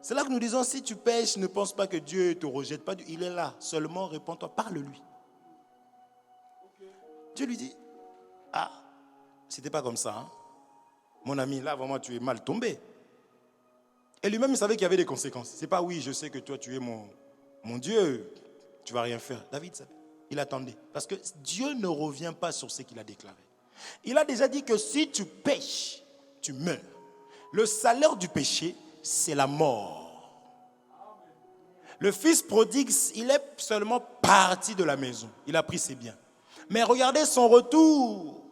C'est là que nous disons, si tu pêches, ne pense pas que Dieu ne te rejette pas. Il est là, seulement réponds-toi, parle-lui. Dieu lui dit, c'était pas comme ça. Hein? Mon ami, là, vraiment, tu es mal tombé. Et lui-même, il savait qu'il y avait des conséquences. C'est pas, oui, je sais que toi, tu es mon Dieu, tu vas rien faire. David savait. Il attendait. Parce que Dieu ne revient pas sur ce qu'il a déclaré. Il a déjà dit que si tu pêches, tu meurs. Le salaire du péché, c'est la mort. Le fils prodigue, il est seulement parti de la maison. Il a pris ses biens. Mais regardez son retour.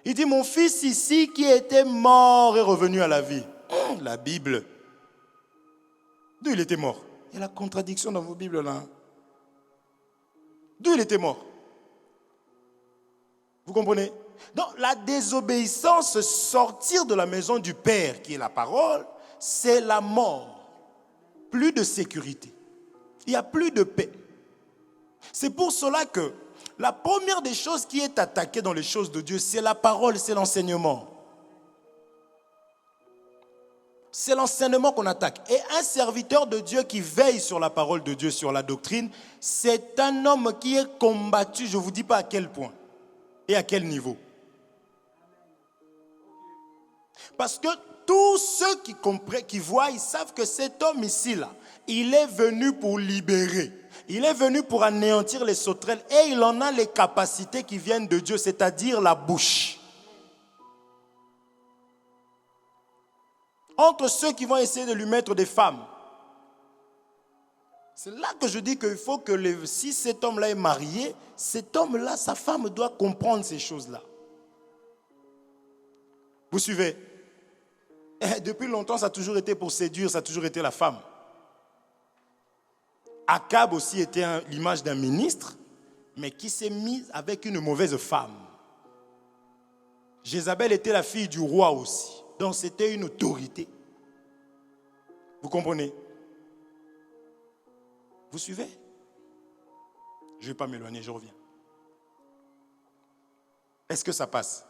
Il dit, mon fils ici qui était mort est revenu à la vie. La Bible. D'où il était mort? Il y a la contradiction dans vos Bibles là. D'où il était mort? Vous comprenez? Donc la désobéissance, sortir de la maison du Père, qui est la parole, c'est la mort. Plus de sécurité. Il n'y a plus de paix. C'est pour cela que la première des choses qui est attaquée dans les choses de Dieu, c'est la parole, c'est l'enseignement. C'est l'enseignement qu'on attaque. Et un serviteur de Dieu qui veille sur la parole de Dieu, sur la doctrine, c'est un homme qui est combattu, je ne vous dis pas à quel point et à quel niveau. Parce que tous ceux qui comprennent, qui voient, ils savent que cet homme ici, là, il est venu pour libérer. Il est venu pour anéantir les sauterelles et il en a les capacités qui viennent de Dieu, c'est-à-dire la bouche. Entre ceux qui vont essayer de lui mettre des femmes, c'est là que je dis qu'il faut que si cet homme-là est marié, cet homme-là, sa femme doit comprendre ces choses-là. Vous suivez? Et depuis longtemps, ça a toujours été pour séduire, ça a toujours été la femme. Akab aussi était l'image d'un ministre, mais qui s'est mis avec une mauvaise femme. Jézabel était la fille du roi aussi. Donc c'était une autorité. Vous comprenez? Vous suivez? Je ne vais pas m'éloigner, je reviens. Est-ce que ça passe?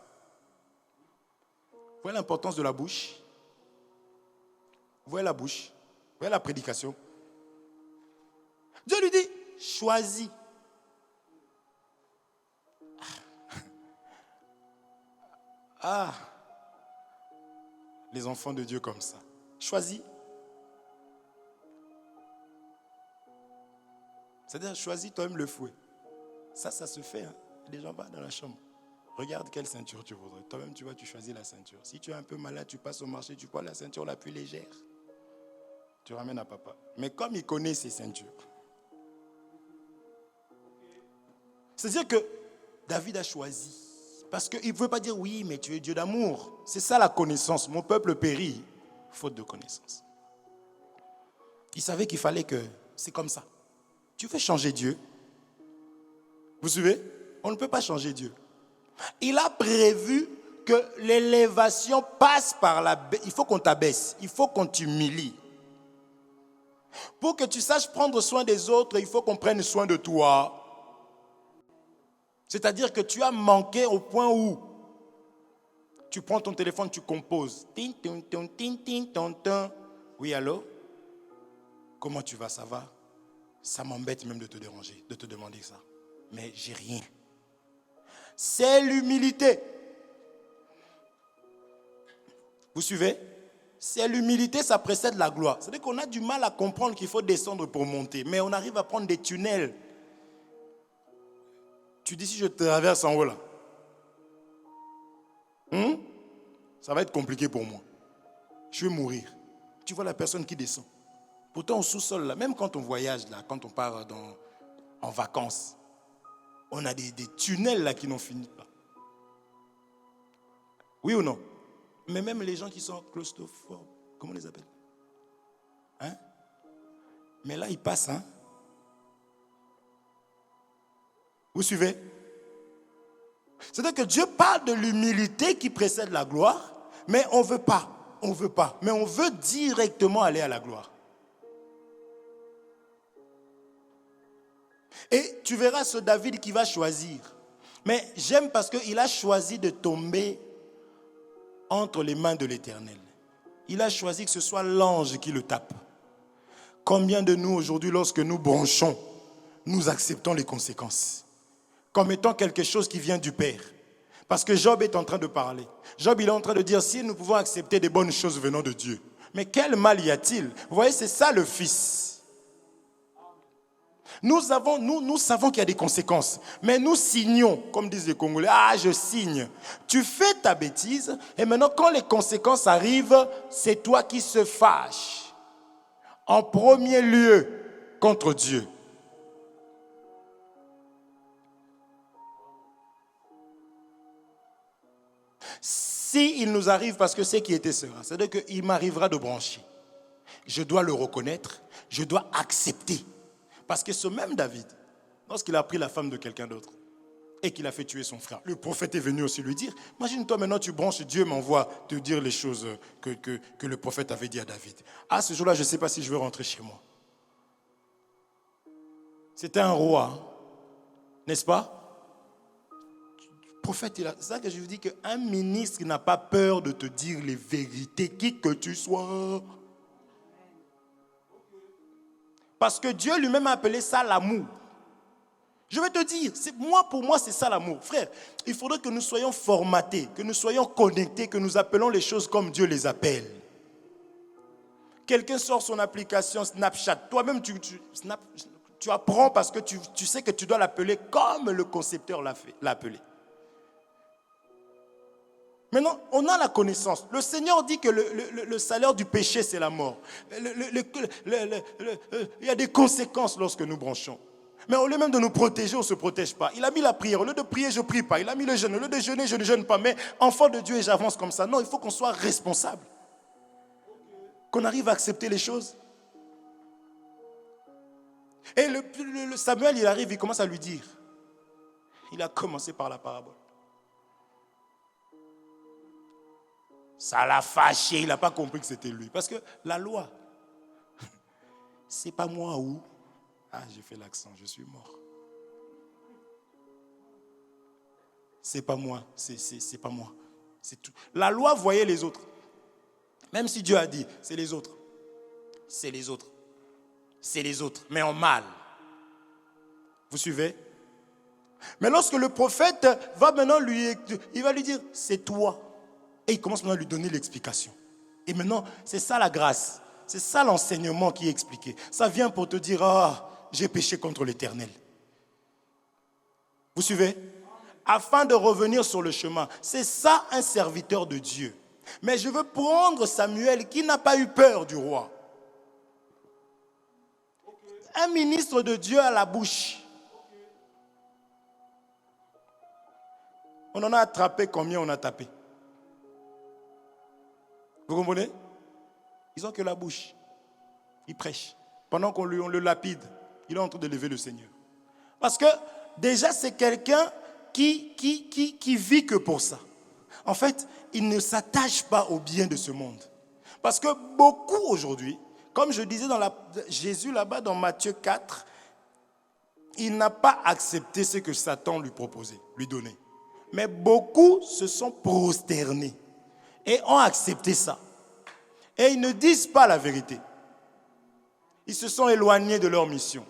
Vous voyez l'importance de la bouche? Vous voyez la bouche? Vous voyez la prédication? Dieu lui dit, choisis. Ah, les enfants de Dieu comme ça. Choisis. C'est-à-dire, choisis toi-même le fouet. Ça se fait. Hein. Les gens vont dans la chambre. Regarde quelle ceinture tu voudrais. Toi-même, tu vois, tu choisis la ceinture. Si tu es un peu malade, tu passes au marché, tu prends la ceinture la plus légère. Tu ramènes à papa. Mais comme il connaît ses ceintures. C'est-à-dire que David a choisi. Parce qu'il ne pouvait pas dire, oui, mais tu es Dieu d'amour. C'est ça la connaissance. Mon peuple périt, faute de connaissance. Il savait qu'il fallait que c'est comme ça. Tu veux changer Dieu? Vous suivez? On ne peut pas changer Dieu. Il a prévu que l'élévation passe par la baisse. Il faut qu'on t'abaisse. Il faut qu'on t'humilie. Pour que tu saches prendre soin des autres, il faut qu'on prenne soin de toi. C'est-à-dire que tu as manqué au point où tu prends ton téléphone, tu composes. Ting, ting, ting, ting, ting, ting, ting. Oui, allô? Comment tu vas? Ça va? Ça m'embête même de te déranger, de te demander ça. Mais j'ai rien. C'est l'humilité. Vous suivez? C'est l'humilité, ça précède la gloire. C'est-à-dire qu'on a du mal à comprendre qu'il faut descendre pour monter. Mais on arrive à prendre des tunnels. Tu dis si je traverse en haut là. Ça va être compliqué pour moi. Je vais mourir. Tu vois la personne qui descend. Pourtant au sous-sol là, même quand on voyage là, quand on part en vacances, on a des tunnels là qui n'en finissent pas. Oui ou non? Mais même les gens qui sont claustrophobes, comment on les appelle? Hein? Mais là, ils passent, hein? Vous suivez? C'est-à-dire que Dieu parle de l'humilité qui précède la gloire, mais on ne veut pas. On ne veut pas. Mais on veut directement aller à la gloire. Et tu verras ce David qui va choisir. Mais j'aime parce qu'il a choisi de tomber entre les mains de l'Éternel. Il a choisi que ce soit l'ange qui le tape. Combien de nous aujourd'hui, lorsque nous bronchons, nous acceptons les conséquences comme étant quelque chose qui vient du Père? Parce que Job est en train de parler. Job, il est en train de dire, si nous pouvons accepter des bonnes choses venant de Dieu, mais quel mal y a-t-il? Vous voyez, c'est ça le Fils. Nous savons qu'il y a des conséquences, mais nous signons, comme disent les Congolais, ah, je signe. Tu fais ta bêtise, et maintenant, quand les conséquences arrivent, c'est toi qui se fâches. En premier lieu, contre Dieu. Si il nous arrive, parce que c'est qui était sera, c'est-à-dire qu'il m'arrivera de brancher. je dois le reconnaître, je dois accepter. Parce que ce même David, lorsqu'il a pris la femme de quelqu'un d'autre et qu'il a fait tuer son frère, le prophète est venu aussi lui dire, imagine-toi maintenant tu branches, Dieu m'envoie te dire les choses que le prophète avait dit à David. À ce jour-là, je ne sais pas si je vais rentrer chez moi. C'était un roi, n'est-ce pas? Le prophète, c'est ça que je vous dis qu'un ministre n'a pas peur de te dire les vérités, qui que tu sois. Parce que Dieu lui-même a appelé ça l'amour. Je vais te dire, pour moi, c'est ça l'amour. Frère, il faudrait que nous soyons formatés, que nous soyons connectés, que nous appelons les choses comme Dieu les appelle. Quelqu'un sort son application Snapchat. Toi-même, tu apprends parce que tu sais que tu dois l'appeler comme le concepteur l'a appelé. Maintenant, on a la connaissance. Le Seigneur dit que le salaire du péché, c'est la mort. Il y a des conséquences lorsque nous branchons. Mais au lieu même de nous protéger, on ne se protège pas. Il a mis la prière. Au lieu de prier, je ne prie pas. Il a mis le jeûne. Au lieu de jeûner, je ne jeûne pas. Mais enfant de Dieu, et j'avance comme ça. Non, il faut qu'on soit responsable. Qu'on arrive à accepter les choses. Et le Samuel, il arrive, il commence à lui dire. Il a commencé par la parabole. Ça l'a fâché, il n'a pas compris que c'était lui. Parce que la loi, c'est pas moi où. Ah, j'ai fait l'accent, je suis mort. C'est pas moi, c'est pas moi. C'est tout. La loi voyait les autres. Même si Dieu a dit, c'est les autres. C'est les autres. C'est les autres, mais en mal. Vous suivez? Mais lorsque le prophète va maintenant il va lui dire, c'est toi. Et il commence maintenant à lui donner l'explication. Et maintenant, c'est ça la grâce. C'est ça l'enseignement qui est expliqué. Ça vient pour te dire, j'ai péché contre l'Éternel. Vous suivez? Afin de revenir sur le chemin. C'est ça un serviteur de Dieu. Mais je veux prendre Samuel qui n'a pas eu peur du roi. Un ministre de Dieu à la bouche. On en a attrapé combien on a tapé? Vous comprenez? Ils n'ont que la bouche. Ils prêchent. Pendant qu'on le lapide, il est en train de lever le Seigneur. Parce que déjà, c'est quelqu'un qui vit que pour ça. En fait, il ne s'attache pas au bien de ce monde. Parce que beaucoup aujourd'hui, comme je disais Jésus là-bas dans Matthieu 4, il n'a pas accepté ce que Satan lui proposait, lui donnait. Mais beaucoup se sont prosternés et ont accepté ça. Et ils ne disent pas la vérité. Ils se sont éloignés de leur mission.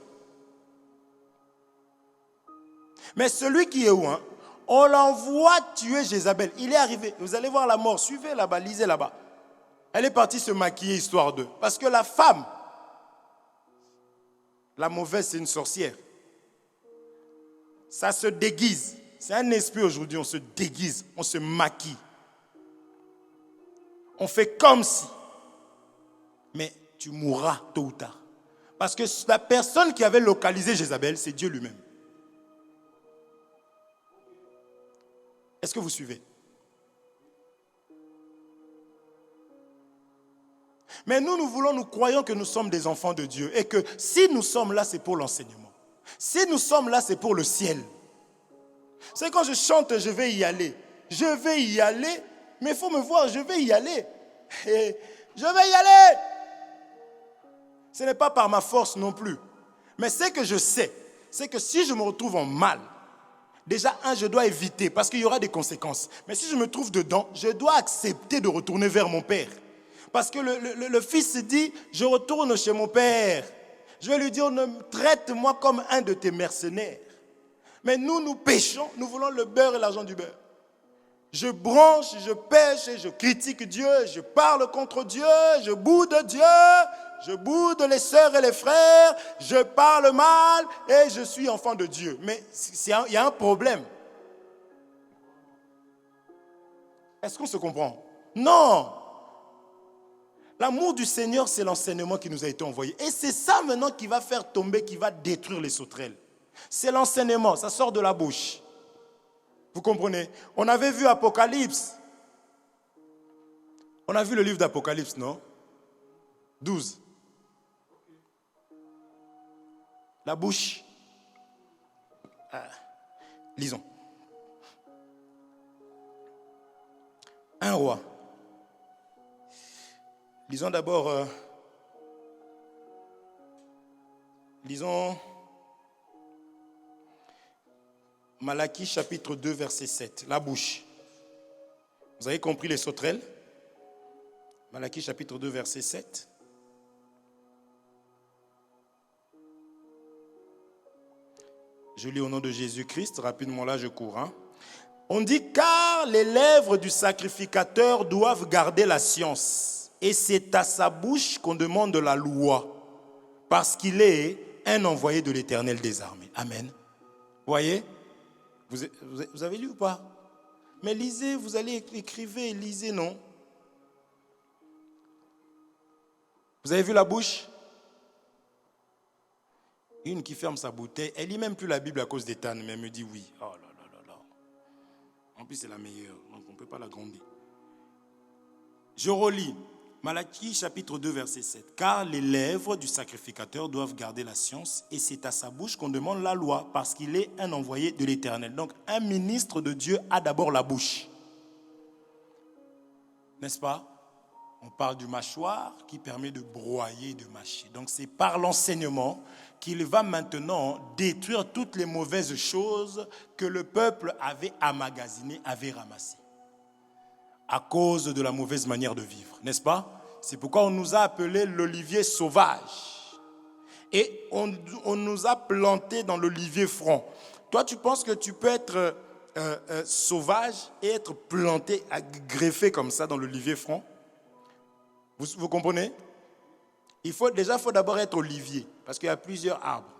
Mais celui qui est où, hein? On l'envoie tuer Jézabel. Il est arrivé. Vous allez voir la mort. Suivez là-bas, lisez là-bas. Elle est partie se maquiller histoire d'eux. Parce que la femme, la mauvaise, c'est une sorcière. Ça se déguise. C'est un esprit aujourd'hui, on se déguise, on se maquille. On fait comme si. Mais tu mourras tôt ou tard. Parce que la personne qui avait localisé Jézabel, c'est Dieu lui-même. Est-ce que vous suivez? Mais nous croyons que nous sommes des enfants de Dieu et que si nous sommes là, c'est pour l'enseignement. Si nous sommes là, c'est pour le ciel. C'est quand je chante, je vais y aller. Je vais y aller, mais il faut me voir, je vais y aller. Et je vais y aller. Ce n'est pas par ma force non plus. Mais ce que je sais, c'est que si je me retrouve en mal, déjà, je dois éviter parce qu'il y aura des conséquences. Mais si je me trouve dedans, je dois accepter de retourner vers mon Père. Parce que le fils dit, je retourne chez mon Père. Je vais lui dire, ne traite-moi comme un de tes mercenaires. Mais nous péchons, nous voulons le beurre et l'argent du beurre. Je branche, je pêche, je critique Dieu, je parle contre Dieu, je boude Dieu, je boude les sœurs et les frères, je parle mal et je suis enfant de Dieu. Mais il y a un problème. Est-ce qu'on se comprend? Non. L'amour du Seigneur, c'est l'enseignement qui nous a été envoyé. Et c'est ça maintenant qui va faire tomber, qui va détruire les sauterelles. C'est l'enseignement, ça sort de la bouche. Vous comprenez? On avait vu Apocalypse. On a vu le livre d'Apocalypse, non? 12. La bouche. Lisons. Un roi. Lisons d'abord. Lisons Malachie chapitre 2 verset 7. La bouche. Vous avez compris les sauterelles? Malachie chapitre 2 verset 7. Je lis au nom de Jésus-Christ, rapidement là je cours. On dit car les lèvres du sacrificateur doivent garder la science et c'est à sa bouche qu'on demande la loi parce qu'il est un envoyé de l'Éternel des armées. Amen. Voyez? Vous avez lu ou pas? Mais lisez, vous allez écrivez, lisez, non? Vous avez vu la bouche? Une qui ferme sa bouteille, elle lit même plus la Bible à cause d'État, mais elle me dit oui. Oh là là là là. En plus, c'est la meilleure, donc on ne peut pas la gronder. Je relis Malachie chapitre 2 verset 7. Car les lèvres du sacrificateur doivent garder la science et c'est à sa bouche qu'on demande la loi parce qu'il est un envoyé de l'Éternel. Donc un ministre de Dieu a d'abord la bouche. N'est-ce pas? On parle du mâchoire qui permet de broyer, de mâcher. Donc c'est par l'enseignement qu'il va maintenant détruire toutes les mauvaises choses que le peuple avait emmagasinées, avait ramassées. À cause de la mauvaise manière de vivre, n'est-ce pas? C'est pourquoi on nous a appelé l'olivier sauvage. Et on nous a planté dans l'olivier franc. Toi, tu penses que tu peux être sauvage et être planté, greffé comme ça dans l'olivier franc? Vous comprenez? Il faut d'abord être olivier, parce qu'il y a plusieurs arbres.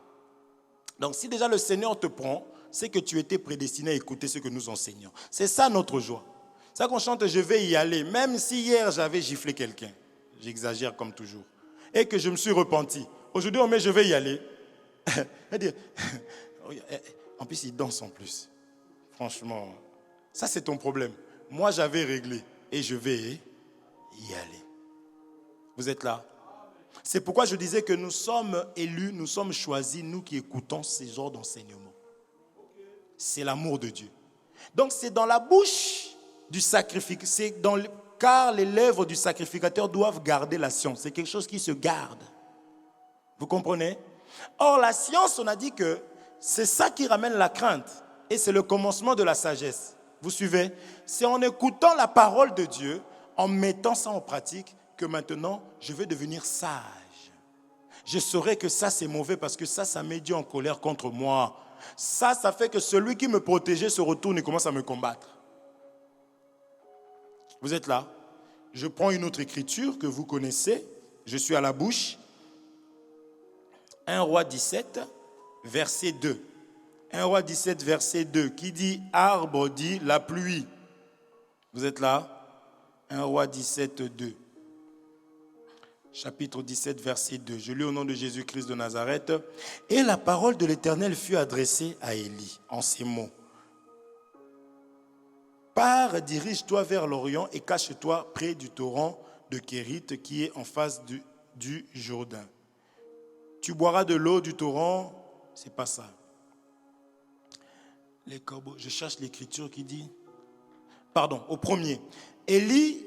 Donc si déjà le Seigneur te prend, c'est que tu étais prédestiné à écouter ce que nous enseignons. C'est ça notre joie. C'est ça qu'on chante « Je vais y aller », même si hier j'avais giflé quelqu'un. J'exagère comme toujours. Et que je me suis repenti. Aujourd'hui on met « Je vais y aller ». En plus il danse en plus. Franchement, ça c'est ton problème. Moi j'avais réglé et je vais y aller. Vous êtes là? C'est pourquoi je disais que nous sommes élus, nous sommes choisis, nous qui écoutons ces genres d'enseignements. C'est l'amour de Dieu. Donc c'est dans la bouche du sacrificateur, car les lèvres du sacrificateur doivent garder la science. C'est quelque chose qui se garde. Vous comprenez? Or la science, on a dit que c'est ça qui ramène la crainte. Et c'est le commencement de la sagesse. Vous suivez? C'est en écoutant la parole de Dieu, en mettant ça en pratique, que maintenant, je vais devenir sage. Je saurai que ça, c'est mauvais parce que ça met Dieu en colère contre moi. Ça fait que celui qui me protégeait se retourne et commence à me combattre. Vous êtes là? Je prends une autre écriture que vous connaissez. Je suis à la bouche. 1 Roi 17, verset 2. 1 Roi 17, verset 2, qui dit « Arbre dit la pluie ». Vous êtes là? 1 Roi 17, 2. Chapitre 17, verset 2. Je lis au nom de Jésus-Christ de Nazareth. « Et la parole de l'Éternel fut adressée à Élie en ces mots. Pars, dirige-toi vers l'Orient et cache-toi près du torrent de Kérit qui est en face du Jourdain. Tu boiras de l'eau du torrent. » C'est pas ça. Les corbeaux, je cherche l'écriture qui dit. Pardon, au premier. Élie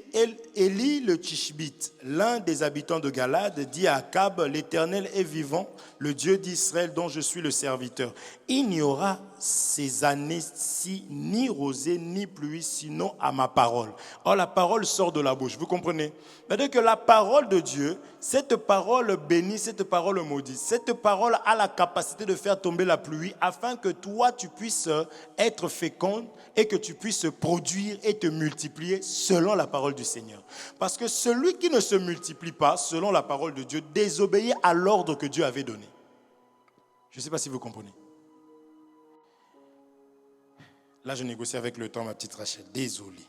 le Tishbite, l'un des habitants de Galade, dit à Akab, l'Éternel est vivant, le Dieu d'Israël dont je suis le serviteur. Il n'y aura ces années-ci ni rosée ni pluie, sinon à ma parole. Or, la parole sort de la bouche, vous comprenez? C'est-à-dire que la parole de Dieu, cette parole bénie, cette parole maudite, cette parole a la capacité de faire tomber la pluie afin que toi, tu puisses être fécond et que tu puisses produire et te multiplier selon la parole du Seigneur. Parce que celui qui ne se multiplie pas selon la parole de Dieu désobéit à l'ordre que Dieu avait donné. Je ne sais pas si vous comprenez. Là, je négocie avec le temps, ma petite Rachel. Désolé.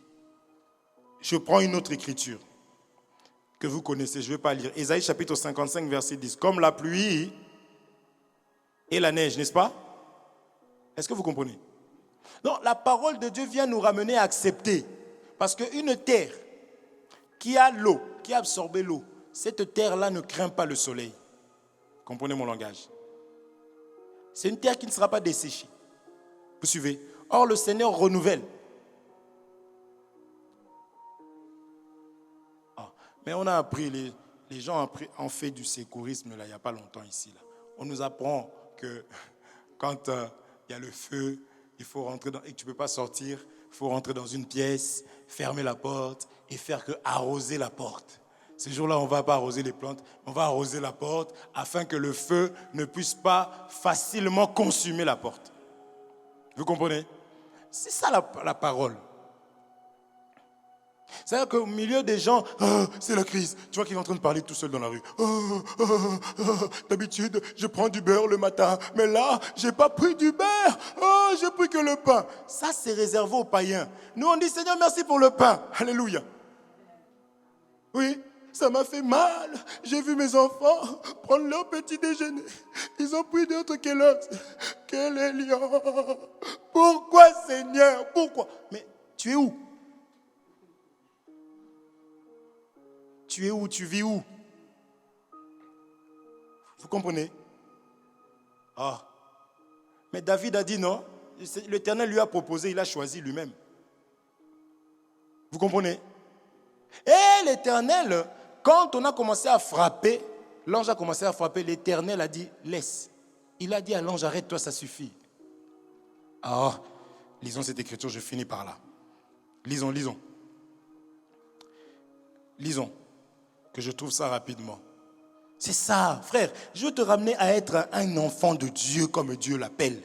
Je prends une autre écriture que vous connaissez, je ne vais pas lire. Ésaïe chapitre 55, verset 10. Comme la pluie et la neige, n'est-ce pas? Est-ce que vous comprenez? Donc, la parole de Dieu vient nous ramener à accepter. Parce qu'une terre qui a l'eau, qui a absorbé l'eau, cette terre-là ne craint pas le soleil. Comprenez mon langage? C'est une terre qui ne sera pas desséchée. Vous suivez? Or, le Seigneur renouvelle. Ah, mais on a appris, les gens ont fait du sécurisme là, il n'y a pas longtemps ici. Là. On nous apprend que quand il y a le feu, il faut rentrer et que tu ne peux pas sortir, il faut rentrer dans une pièce, fermer la porte et faire que arroser la porte. Ce jour-là, on ne va pas arroser les plantes, on va arroser la porte afin que le feu ne puisse pas facilement consumer la porte. Vous comprenez? C'est ça la parole. C'est-à-dire qu'au milieu des gens, c'est la crise. Tu vois qu'il est en train de parler tout seul dans la rue. D'habitude, je prends du beurre le matin, mais là, je n'ai pas pris du beurre. J'ai pris que le pain. Ça, c'est réservé aux païens. Nous, on dit, Seigneur, merci pour le pain. Alléluia. Oui, ça m'a fait mal. J'ai vu mes enfants prendre leur petit déjeuner. Ils ont pris d'autres que les lions. Pourquoi, Seigneur? Pourquoi? Mais tu es où? Tu es où? Tu vis où? Vous comprenez? Mais David a dit non. L'Éternel lui a proposé, il a choisi lui-même. Vous comprenez? Et l'Éternel, quand on a commencé à frapper, l'ange a commencé à frapper, l'Éternel a dit laisse. Il a dit à l'ange arrête-toi, ça suffit. Lisons cette écriture, je finis par là. Lisons. Lisons. Que je trouve ça rapidement. C'est ça, frère. Je veux te ramener à être un enfant de Dieu comme Dieu l'appelle.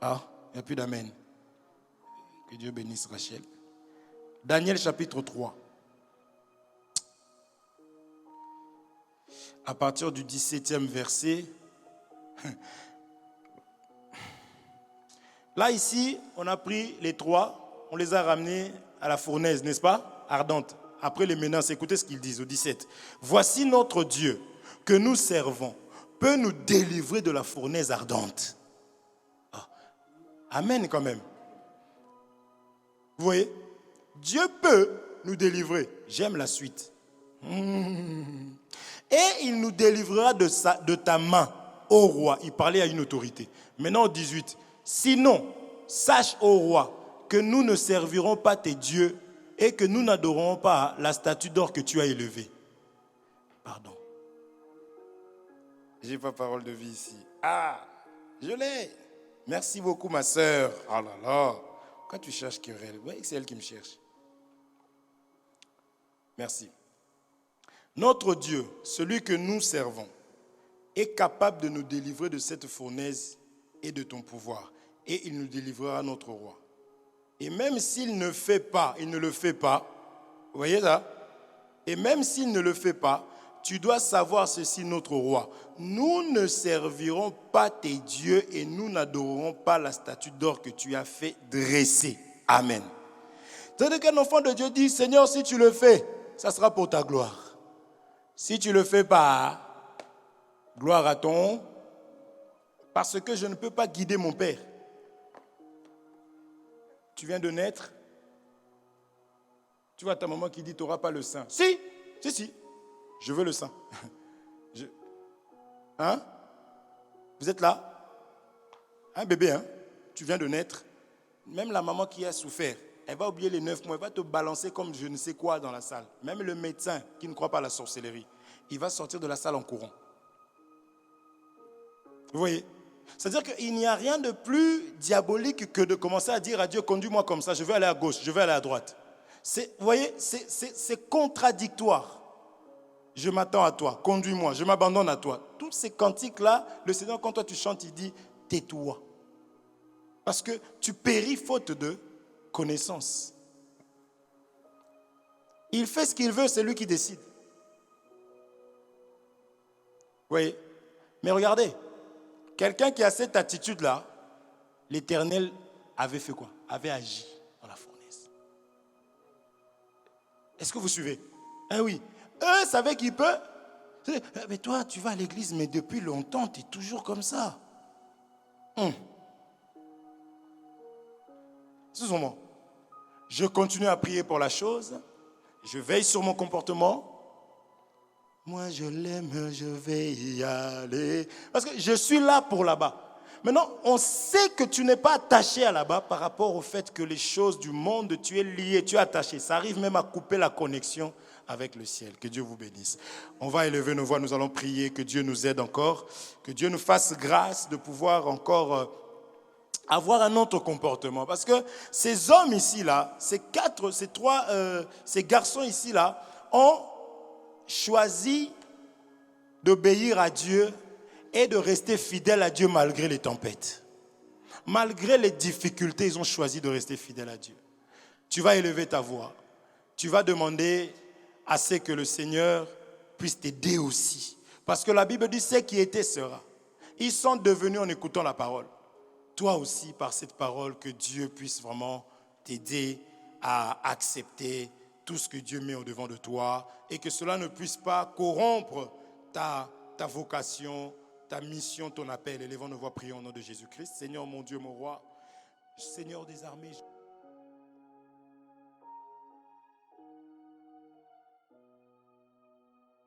Il n'y a plus d'amen. Que Dieu bénisse Rachel. Daniel chapitre 3. À partir du 17e verset. Là, ici, on a pris les trois, on les a ramenés à la fournaise, n'est-ce pas? Ardente. Après les menaces, écoutez ce qu'ils disent au 17. Voici notre Dieu que nous servons peut nous délivrer de la fournaise ardente. Amen quand même. Vous voyez? Dieu peut nous délivrer. J'aime la suite. Et il nous délivrera de ta main, ô roi. Il parlait à une autorité. Maintenant au 18. Sinon, sache, ô roi, que nous ne servirons pas tes dieux et que nous n'adorerons pas la statue d'or que tu as élevée. Pardon. J'ai pas parole de vie ici. Je l'ai. Merci beaucoup, ma sœur. Oh là là. Pourquoi tu cherches querelle? Vous voyez que c'est elle qui me cherche. Merci. Notre Dieu, celui que nous servons, est capable de nous délivrer de cette fournaise et de ton pouvoir. Et il nous délivrera notre roi. Et même s'il ne le fait pas, vous voyez ça? Et même s'il ne le fait pas, tu dois savoir ceci, notre roi. Nous ne servirons pas tes dieux et nous n'adorerons pas la statue d'or que tu as fait dresser. Amen. C'est-à-dire qu'un enfant de Dieu dit, Seigneur, si tu le fais, ça sera pour ta gloire. Si tu ne le fais pas, gloire à ton, parce que je ne peux pas guider mon Père. Tu viens de naître, tu vois ta maman qui dit, tu n'auras pas le sein. Si, je veux le sein. Vous êtes là? Un bébé, tu viens de naître. Même la maman qui a souffert, elle va oublier les 9 mois, elle va te balancer comme je ne sais quoi dans la salle. Même le médecin qui ne croit pas à la sorcellerie, il va sortir de la salle en courant. Vous voyez? C'est-à-dire qu'il n'y a rien de plus diabolique que de commencer à dire à Dieu, conduis-moi comme ça, je veux aller à gauche, je veux aller à droite. Vous voyez, c'est contradictoire. Je m'attends à toi, conduis-moi, je m'abandonne à toi. Tous ces cantiques-là, le Seigneur, quand toi tu chantes, il dit, tais-toi. Parce que tu péris faute de connaissance. Il fait ce qu'il veut, c'est lui qui décide. Vous voyez? Mais regardez, quelqu'un qui a cette attitude-là, l'Éternel avait fait quoi? Avait agi dans la fournaise. Est-ce que vous suivez? Oui. Eux savaient qu'il peut. Mais toi, tu vas à l'église, mais depuis longtemps, tu es toujours comme ça. Excusez-moi. Je continue à prier pour la chose. Je veille sur mon comportement. Moi je l'aime, je vais y aller. Parce que je suis là pour là-bas. Maintenant, on sait que tu n'es pas attaché à là-bas par rapport au fait que les choses du monde, tu es lié, tu es attaché. Ça arrive même à couper la connexion avec le ciel. Que Dieu vous bénisse. On va élever nos voix, nous allons prier, que Dieu nous aide encore, que Dieu nous fasse grâce de pouvoir encore avoir un autre comportement. Parce que ces hommes ici-là, ces garçons ici-là, ont choisi d'obéir à Dieu et de rester fidèles à Dieu malgré les tempêtes. Malgré les difficultés, ils ont choisi de rester fidèles à Dieu. Tu vas élever ta voix. Tu vas demander à ce que le Seigneur puisse t'aider aussi. Parce que la Bible dit, ce qui était sera. Ils sont devenus en écoutant la parole. Toi aussi, par cette parole, que Dieu puisse vraiment t'aider à accepter tout ce que Dieu met au-devant de toi et que cela ne puisse pas corrompre ta vocation, ta mission, ton appel. Élevons nos voix, prions au nom de Jésus-Christ. Seigneur mon Dieu, mon roi, Seigneur des armées.